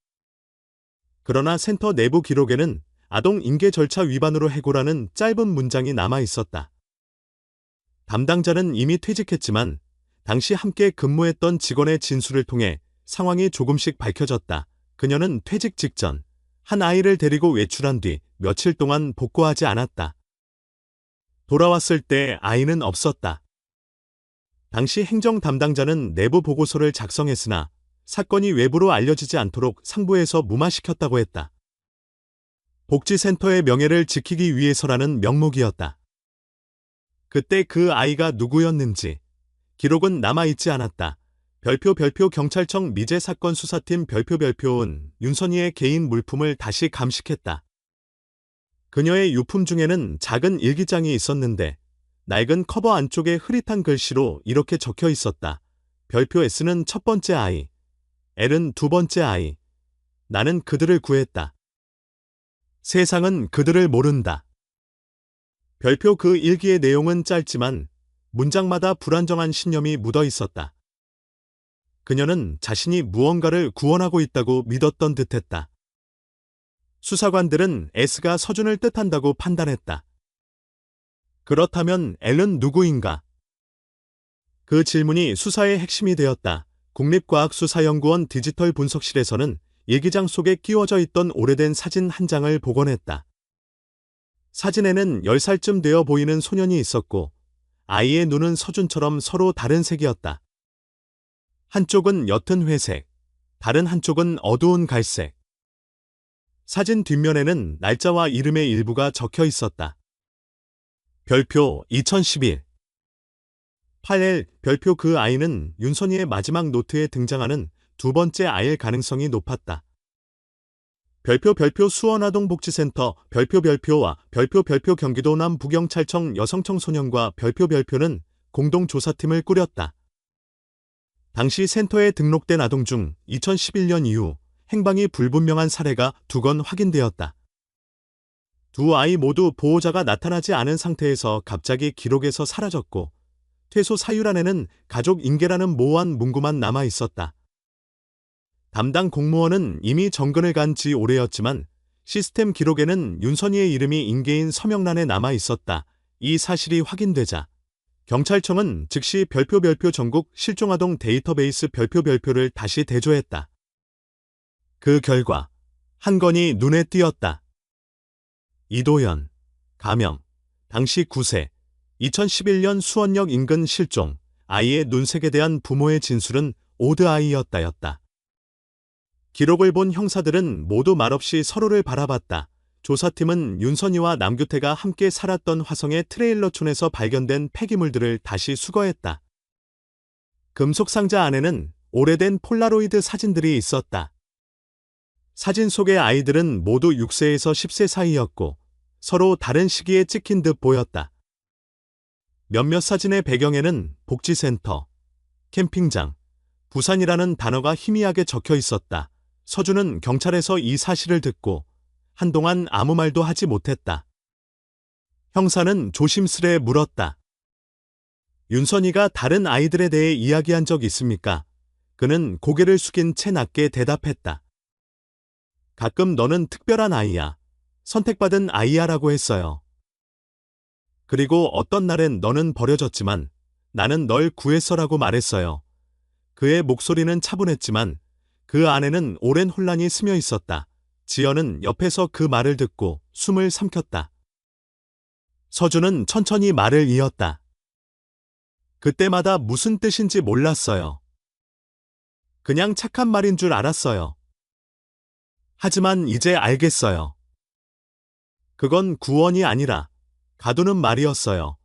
그러나 센터 내부 기록에는 아동 인계 절차 위반으로 해고라는 짧은 문장이 남아 있었다. 담당자는 이미 퇴직했지만 당시 함께 근무했던 직원의 진술을 통해 상황이 조금씩 밝혀졌다. 그녀는 퇴직 직전 한 아이를 데리고 외출한 뒤 며칠 동안 복구하지 않았다. 돌아왔을 때 아이는 없었다. 당시 행정 담당자는 내부 보고서를 작성했으나 사건이 외부로 알려지지 않도록 상부에서 무마시켰다고 했다. 복지센터의 명예를 지키기 위해서라는 명목이었다. 그때 그 아이가 누구였는지 기록은 남아있지 않았다. 별표 경찰청 미제사건 수사팀 별표은 윤선이의 개인 물품을 다시 감식했다. 그녀의 유품 중에는 작은 일기장이 있었는데 낡은 커버 안쪽에 흐릿한 글씨로 이렇게 적혀 있었다. 별표 S는 첫 번째 아이, L은 두 번째 아이. 나는 그들을 구했다. 세상은 그들을 모른다. 별표 그 일기의 내용은 짧지만 문장마다 불안정한 신념이 묻어 있었다. 그녀는 자신이 무언가를 구원하고 있다고 믿었던 듯했다. 수사관들은 S가 서준을 뜻한다고 판단했다. 그렇다면 L은 누구인가? 그 질문이 수사의 핵심이 되었다. 국립과학수사연구원 디지털 분석실에서는 일기장 속에 끼워져 있던 오래된 사진 한 장을 복원했다. 사진에는 10살쯤 되어 보이는 소년이 있었고 아이의 눈은 서준처럼 서로 다른 색이었다. 한쪽은 옅은 회색, 다른 한쪽은 어두운 갈색. 사진 뒷면에는 날짜와 이름의 일부가 적혀 있었다. 별표 2011 8L 별표 그 아이는 윤선이의 마지막 노트에 등장하는 두 번째 아이일 가능성이 높았다. 별표 수원아동복지센터 별표와 별표 경기도 남부경찰청 여성청소년과 별표는 공동조사팀을 꾸렸다. 당시 센터에 등록된 아동 중 2011년 이후 행방이 불분명한 사례가 2건 확인되었다. 두 아이 모두 보호자가 나타나지 않은 상태에서 갑자기 기록에서 사라졌고 퇴소 사유란에는 가족 인계라는 모호한 문구만 남아 있었다. 담당 공무원은 이미 정근을 간 지 오래였지만 시스템 기록에는 윤선이의 이름이 인계인 서명란에 남아 있었다. 이 사실이 확인되자 경찰청은 즉시 별표 전국 실종아동 데이터베이스 별표를 다시 대조했다. 그 결과 한 건이 눈에 띄었다. 이도현, 가명, 당시 9세, 2011년 수원역 인근 실종, 아이의 눈색에 대한 부모의 진술은 오드 아이였다였다. 기록을 본 형사들은 모두 말없이 서로를 바라봤다. 조사팀은 윤선이와 남규태가 함께 살았던 화성의 트레일러촌에서 발견된 폐기물들을 다시 수거했다. 금속 상자 안에는 오래된 폴라로이드 사진들이 있었다. 사진 속의 아이들은 모두 6세에서 10세 사이였고 서로 다른 시기에 찍힌 듯 보였다. 몇몇 사진의 배경에는 복지센터, 캠핑장, 부산이라는 단어가 희미하게 적혀 있었다. 서준은 경찰에서 이 사실을 듣고 한동안 아무 말도 하지 못했다. 형사는 조심스레 물었다. 윤선이가 다른 아이들에 대해 이야기한 적 있습니까? 그는 고개를 숙인 채 낮게 대답했다. 가끔 너는 특별한 아이야. 선택받은 아이야라고 했어요. 그리고 어떤 날엔 너는 버려졌지만 나는 널 구했어라고 말했어요. 그의 목소리는 차분했지만 그 안에는 오랜 혼란이 스며 있었다. 지연은 옆에서 그 말을 듣고 숨을 삼켰다. 서준은 천천히 말을 이었다. 그때마다 무슨 뜻인지 몰랐어요. 그냥 착한 말인 줄 알았어요. 하지만 이제 알겠어요. 그건 구원이 아니라 가두는 말이었어요.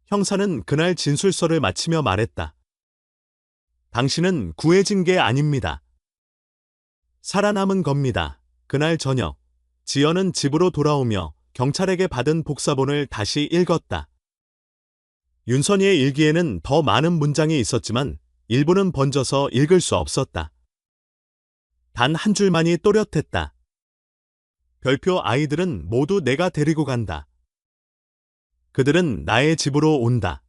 형사는 그날 진술서를 마치며 말했다. 당신은 구해진 게 아닙니다. 살아남은 겁니다. 그날 저녁, 지연은 집으로 돌아오며 경찰에게 받은 복사본을 다시 읽었다. 윤선이의 일기에는 더 많은 문장이 있었지만 일부는 번져서 읽을 수 없었다. 단 한 줄만이 또렷했다. 별표 아이들은 모두 내가 데리고 간다. 그들은 나의 집으로 온다.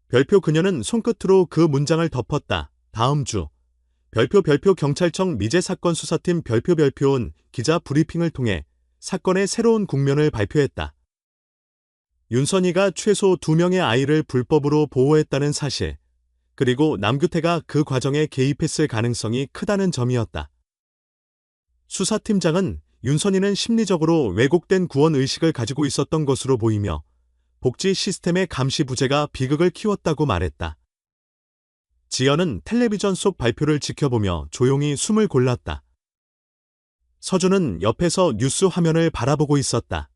별표 그녀는 손끝으로 그 문장을 덮었다. 다음 주 별표 경찰청 미제사건 수사팀 별표온 기자 브리핑을 통해 사건의 새로운 국면을 발표했다. 윤선이가 최소 2명의 아이를 불법으로 보호했다는 사실, 그리고 남규태가 그 과정에 개입했을 가능성이 크다는 점이었다. 수사팀장은 윤선이는 심리적으로 왜곡된 구원의식을 가지고 있었던 것으로 보이며 복지 시스템의 감시 부재가 비극을 키웠다고 말했다. 지연은 텔레비전 속 발표를 지켜보며 조용히 숨을 골랐다. 서준은 옆에서 뉴스 화면을 바라보고 있었다.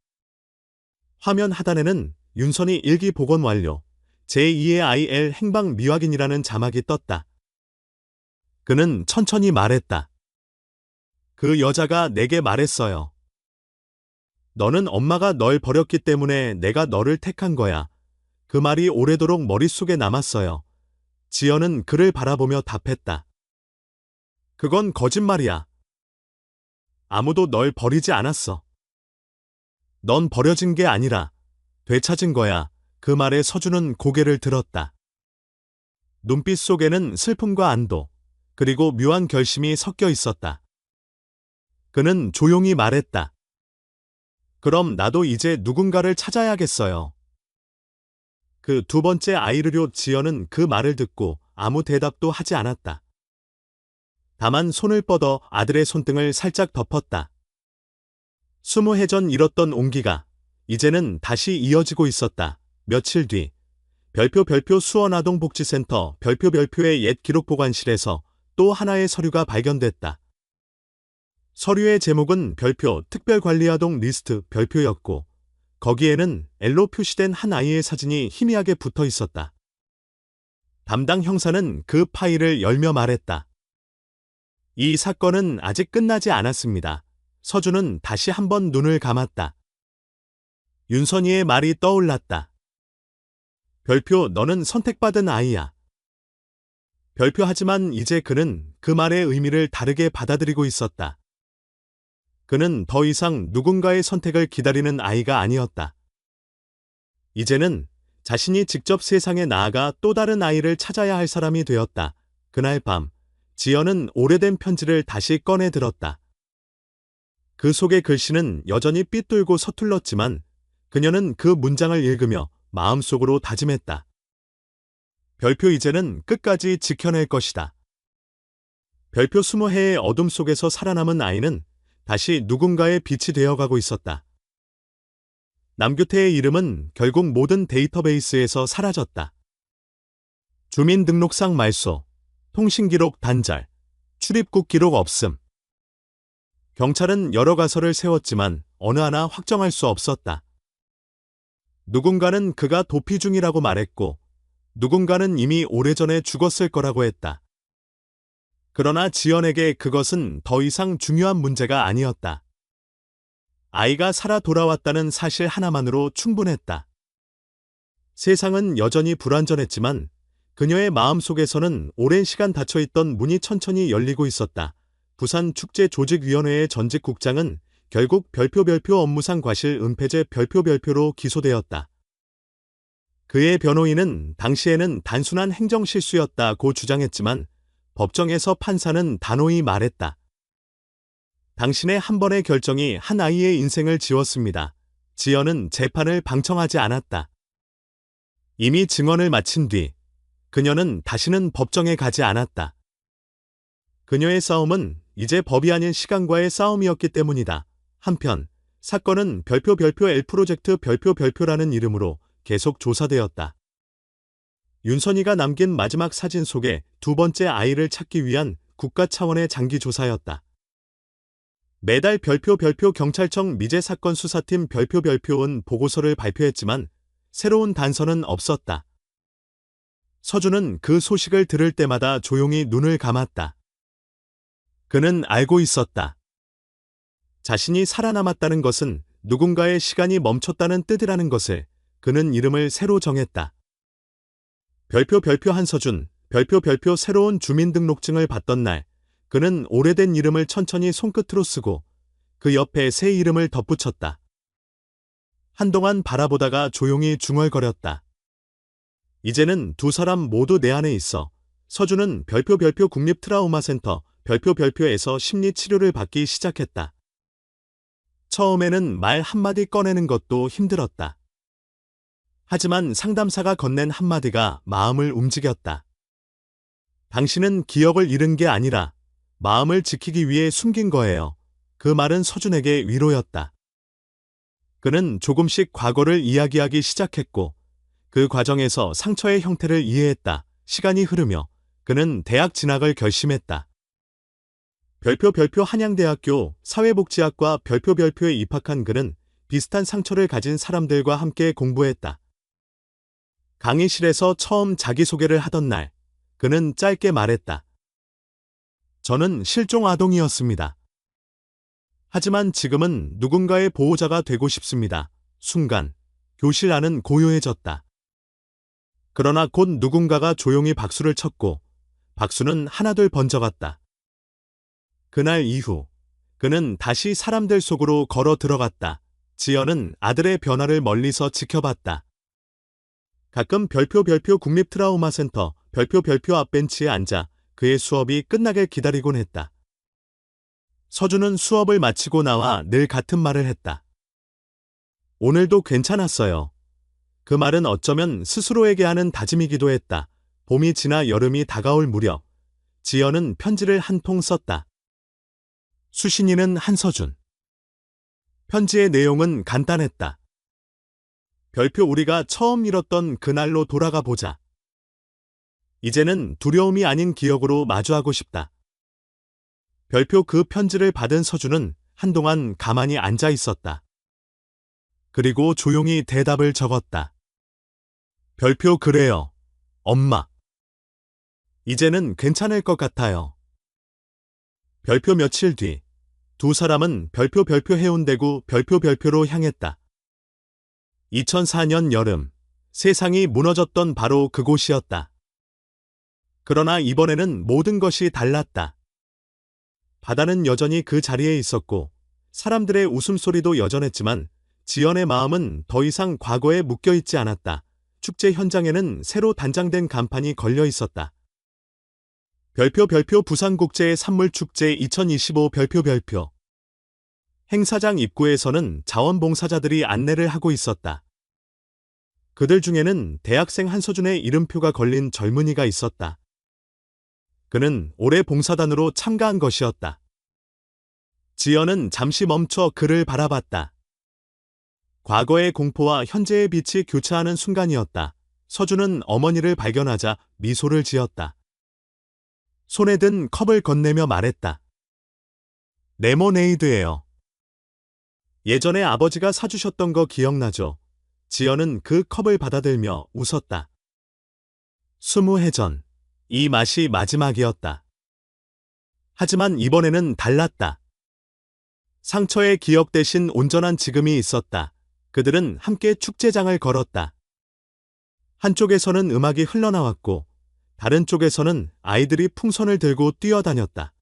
화면 하단에는 윤선이 일기 복원 완료, 제2의 IL 행방 미확인이라는 자막이 떴다. 그는 천천히 말했다. 그 여자가 내게 말했어요. 너는 엄마가 널 버렸기 때문에 내가 너를 택한 거야. 그 말이 오래도록 머릿속에 남았어요. 지연은 그를 바라보며 답했다. 그건 거짓말이야. 아무도 널 버리지 않았어. 넌 버려진 게 아니라 되찾은 거야. 그 말에 서준은 고개를 들었다. 눈빛 속에는 슬픔과 안도, 그리고 묘한 결심이 섞여 있었다. 그는 조용히 말했다. 그럼 나도 이제 누군가를 찾아야겠어요. 그 두 번째 아이르료 지연은 그 말을 듣고 아무 대답도 하지 않았다. 다만 손을 뻗어 아들의 손등을 살짝 덮었다. 20해 전 잃었던 온기가 이제는 다시 이어지고 있었다. 며칠 뒤 별표 수원아동복지센터 별표의 옛 기록보관실에서 또 하나의 서류가 발견됐다. 서류의 제목은 별표 특별관리아동 리스트 별표였고 거기에는 L로 표시된 한 아이의 사진이 희미하게 붙어 있었다. 담당 형사는 그 파일을 열며 말했다. 이 사건은 아직 끝나지 않았습니다. 서준은 다시 한번 눈을 감았다. 윤선이의 말이 떠올랐다. 별표 너는 선택받은 아이야. 별표 하지만 이제 그는 그 말의 의미를 다르게 받아들이고 있었다. 그는 더 이상 누군가의 선택을 기다리는 아이가 아니었다. 이제는 자신이 직접 세상에 나아가 또 다른 아이를 찾아야 할 사람이 되었다. 그날 밤, 지연은 오래된 편지를 다시 꺼내 들었다. 그 속의 글씨는 여전히 삐뚤고 서툴렀지만 그녀는 그 문장을 읽으며 마음속으로 다짐했다. 별표 이제는 끝까지 지켜낼 것이다. 별표 20해의 어둠 속에서 살아남은 아이는 다시 누군가의 빛이 되어가고 있었다. 남규태의 이름은 결국 모든 데이터베이스에서 사라졌다. 주민등록상 말소, 통신기록 단절, 출입국 기록 없음. 경찰은 여러 가설을 세웠지만 어느 하나 확정할 수 없었다. 누군가는 그가 도피 중이라고 말했고 누군가는 이미 오래전에 죽었을 거라고 했다. 그러나 지연에게 그것은 더 이상 중요한 문제가 아니었다. 아이가 살아 돌아왔다는 사실 하나만으로 충분했다. 세상은 여전히 불완전했지만 그녀의 마음속에서는 오랜 시간 닫혀있던 문이 천천히 열리고 있었다. 부산축제조직위원회의 전직 국장은 결국 별표 업무상 과실 은폐죄 별표로 기소되었다. 그의 변호인은 당시에는 단순한 행정실수였다고 주장했지만 법정에서 판사는 단호히 말했다. 당신의 한 번의 결정이 한 아이의 인생을 지웠습니다. 지연은 재판을 방청하지 않았다. 이미 증언을 마친 뒤 그녀는 다시는 법정에 가지 않았다. 그녀의 싸움은 이제 법이 아닌 시간과의 싸움이었기 때문이다. 한편 사건은 별표 L 프로젝트 별표라는 이름으로 계속 조사되었다. 윤선이가 남긴 마지막 사진 속에 두 번째 아이를 찾기 위한 국가 차원의 장기 조사였다. 매달 별표 경찰청 미제사건 수사팀 별표은 보고서를 발표했지만 새로운 단서는 없었다. 서준은 그 소식을 들을 때마다 조용히 눈을 감았다. 그는 알고 있었다. 자신이 살아남았다는 것은 누군가의 시간이 멈췄다는 뜻이라는 것을. 그는 이름을 새로 정했다. 별표 한서준, 별표 새로운 주민등록증을 받던 날, 그는 오래된 이름을 천천히 손끝으로 쓰고 그 옆에 새 이름을 덧붙였다. 한동안 바라보다가 조용히 중얼거렸다. 이제는 두 사람 모두 내 안에 있어. 서준은 별표 국립트라우마센터 별표에서 심리치료를 받기 시작했다. 처음에는 말 한마디 꺼내는 것도 힘들었다. 하지만 상담사가 건넨 한마디가 마음을 움직였다. 당신은 기억을 잃은 게 아니라 마음을 지키기 위해 숨긴 거예요. 그 말은 서준에게 위로였다. 그는 조금씩 과거를 이야기하기 시작했고 그 과정에서 상처의 형태를 이해했다. 시간이 흐르며 그는 대학 진학을 결심했다. 별표 한양대학교 사회복지학과 별표에 입학한 그는 비슷한 상처를 가진 사람들과 함께 공부했다. 강의실에서 처음 자기소개를 하던 날, 그는 짧게 말했다. 저는 실종 아동이었습니다. 하지만 지금은 누군가의 보호자가 되고 싶습니다. 순간, 교실 안은 고요해졌다. 그러나 곧 누군가가 조용히 박수를 쳤고, 박수는 하나둘 번져갔다. 그날 이후, 그는 다시 사람들 속으로 걸어 들어갔다. 지연은 아들의 변화를 멀리서 지켜봤다. 가끔 별표 국립트라우마센터 별표 앞벤치에 앉아 그의 수업이 끝나길 기다리곤 했다. 서준은 수업을 마치고 나와 늘 같은 말을 했다. 오늘도 괜찮았어요. 그 말은 어쩌면 스스로에게 하는 다짐이기도 했다. 봄이 지나 여름이 다가올 무렵, 지연은 편지를 한 통 썼다. 수신이는 한서준. 편지의 내용은 간단했다. 별표 우리가 처음 잃었던 그날로 돌아가 보자. 이제는 두려움이 아닌 기억으로 마주하고 싶다. 별표 그 편지를 받은 서준은 한동안 가만히 앉아 있었다. 그리고 조용히 대답을 적었다. 별표 그래요. 엄마. 이제는 괜찮을 것 같아요. 별표 며칠 뒤, 두 사람은 별표 해운대구 별표로 향했다. 2004년 여름, 세상이 무너졌던 바로 그곳이었다. 그러나 이번에는 모든 것이 달랐다. 바다는 여전히 그 자리에 있었고, 사람들의 웃음소리도 여전했지만, 지연의 마음은 더 이상 과거에 묶여있지 않았다. 축제 현장에는 새로 단장된 간판이 걸려 있었다. 별표 부산국제의 산물축제 2025 별표. 행사장 입구에서는 자원봉사자들이 안내를 하고 있었다. 그들 중에는 대학생 한서준의 이름표가 걸린 젊은이가 있었다. 그는 올해 봉사단으로 참가한 것이었다. 지연은 잠시 멈춰 그를 바라봤다. 과거의 공포와 현재의 빛이 교차하는 순간이었다. 서준은 어머니를 발견하자 미소를 지었다. 손에 든 컵을 건네며 말했다. 레모네이드예요. 예전에 아버지가 사주셨던 거 기억나죠? 지연은 그 컵을 받아들며 웃었다. 20해 전, 이 맛이 마지막이었다. 하지만 이번에는 달랐다. 상처의 기억 대신 온전한 지금이 있었다. 그들은 함께 축제장을 걸었다. 한쪽에서는 음악이 흘러나왔고 다른 쪽에서는 아이들이 풍선을 들고 뛰어다녔다.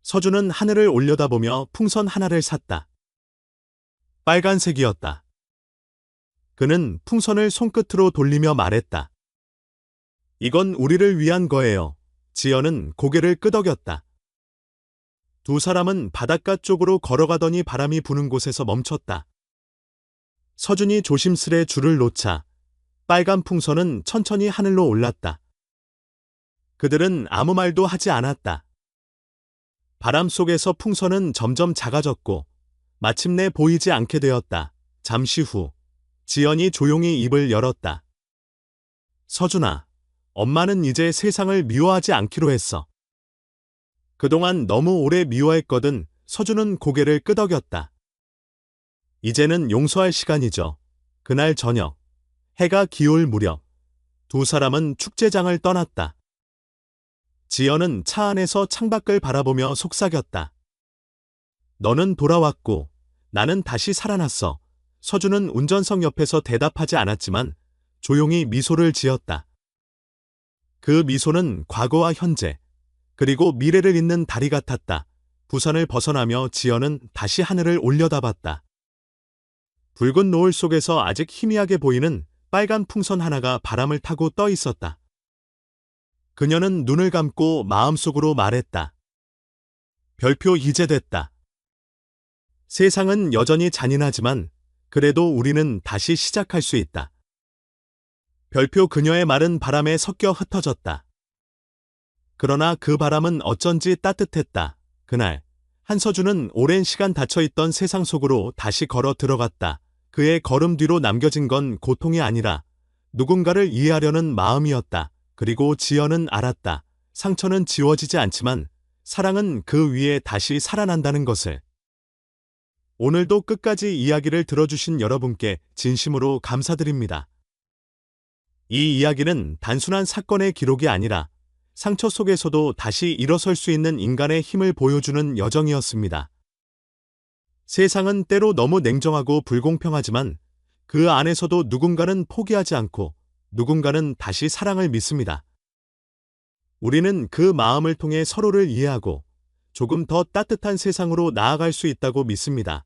서준은 하늘을 올려다보며 풍선 하나를 샀다. 빨간색이었다. 그는 풍선을 손끝으로 돌리며 말했다. 이건 우리를 위한 거예요. 지연은 고개를 끄덕였다. 두 사람은 바닷가 쪽으로 걸어가더니 바람이 부는 곳에서 멈췄다. 서준이 조심스레 줄을 놓자 빨간 풍선은 천천히 하늘로 올랐다. 그들은 아무 말도 하지 않았다. 바람 속에서 풍선은 점점 작아졌고 마침내 보이지 않게 되었다. 잠시 후 지연이 조용히 입을 열었다. 서준아, 엄마는 이제 세상을 미워하지 않기로 했어. 그동안 너무 오래 미워했거든. 서준은 고개를 끄덕였다. 이제는 용서할 시간이죠. 그날 저녁, 해가 기울 무렵, 두 사람은 축제장을 떠났다. 지연은 차 안에서 창밖을 바라보며 속삭였다. 너는 돌아왔고, 나는 다시 살아났어. 서준은 운전석 옆에서 대답하지 않았지만 조용히 미소를 지었다. 그 미소는 과거와 현재, 그리고 미래를 잇는 다리 같았다. 부산을 벗어나며 지연은 다시 하늘을 올려다봤다. 붉은 노을 속에서 아직 희미하게 보이는 빨간 풍선 하나가 바람을 타고 떠 있었다. 그녀는 눈을 감고 마음속으로 말했다. 별표 이제 됐다. 세상은 여전히 잔인하지만 그래도 우리는 다시 시작할 수 있다. 별표 그녀의 말은 바람에 섞여 흩어졌다. 그러나 그 바람은 어쩐지 따뜻했다. 그날 한서준은 오랜 시간 닫혀있던 세상 속으로 다시 걸어 들어갔다. 그의 걸음 뒤로 남겨진 건 고통이 아니라 누군가를 이해하려는 마음이었다. 그리고 지연은 알았다. 상처는 지워지지 않지만 사랑은 그 위에 다시 살아난다는 것을. 오늘도 끝까지 이야기를 들어주신 여러분께 진심으로 감사드립니다. 이 이야기는 단순한 사건의 기록이 아니라 상처 속에서도 다시 일어설 수 있는 인간의 힘을 보여주는 여정이었습니다. 세상은 때로 너무 냉정하고 불공평하지만 그 안에서도 누군가는 포기하지 않고 누군가는 다시 사랑을 믿습니다. 우리는 그 마음을 통해 서로를 이해하고 조금 더 따뜻한 세상으로 나아갈 수 있다고 믿습니다.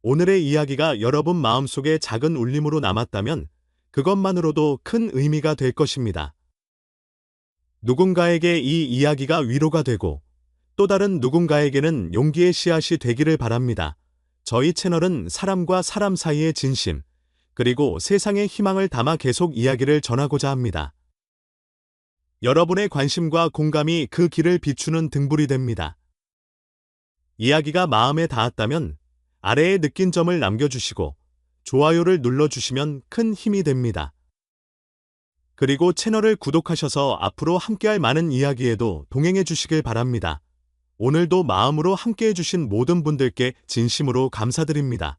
오늘의 이야기가 여러분 마음속에 작은 울림으로 남았다면 그것만으로도 큰 의미가 될 것입니다. 누군가에게 이 이야기가 위로가 되고 또 다른 누군가에게는 용기의 씨앗이 되기를 바랍니다. 저희 채널은 사람과 사람 사이의 진심, 그리고 세상의 희망을 담아 계속 이야기를 전하고자 합니다. 여러분의 관심과 공감이 그 길을 비추는 등불이 됩니다. 이야기가 마음에 닿았다면 아래에 느낀 점을 남겨주시고 좋아요를 눌러주시면 큰 힘이 됩니다. 그리고 채널을 구독하셔서 앞으로 함께할 많은 이야기에도 동행해 주시길 바랍니다. 오늘도 마음으로 함께해 주신 모든 분들께 진심으로 감사드립니다.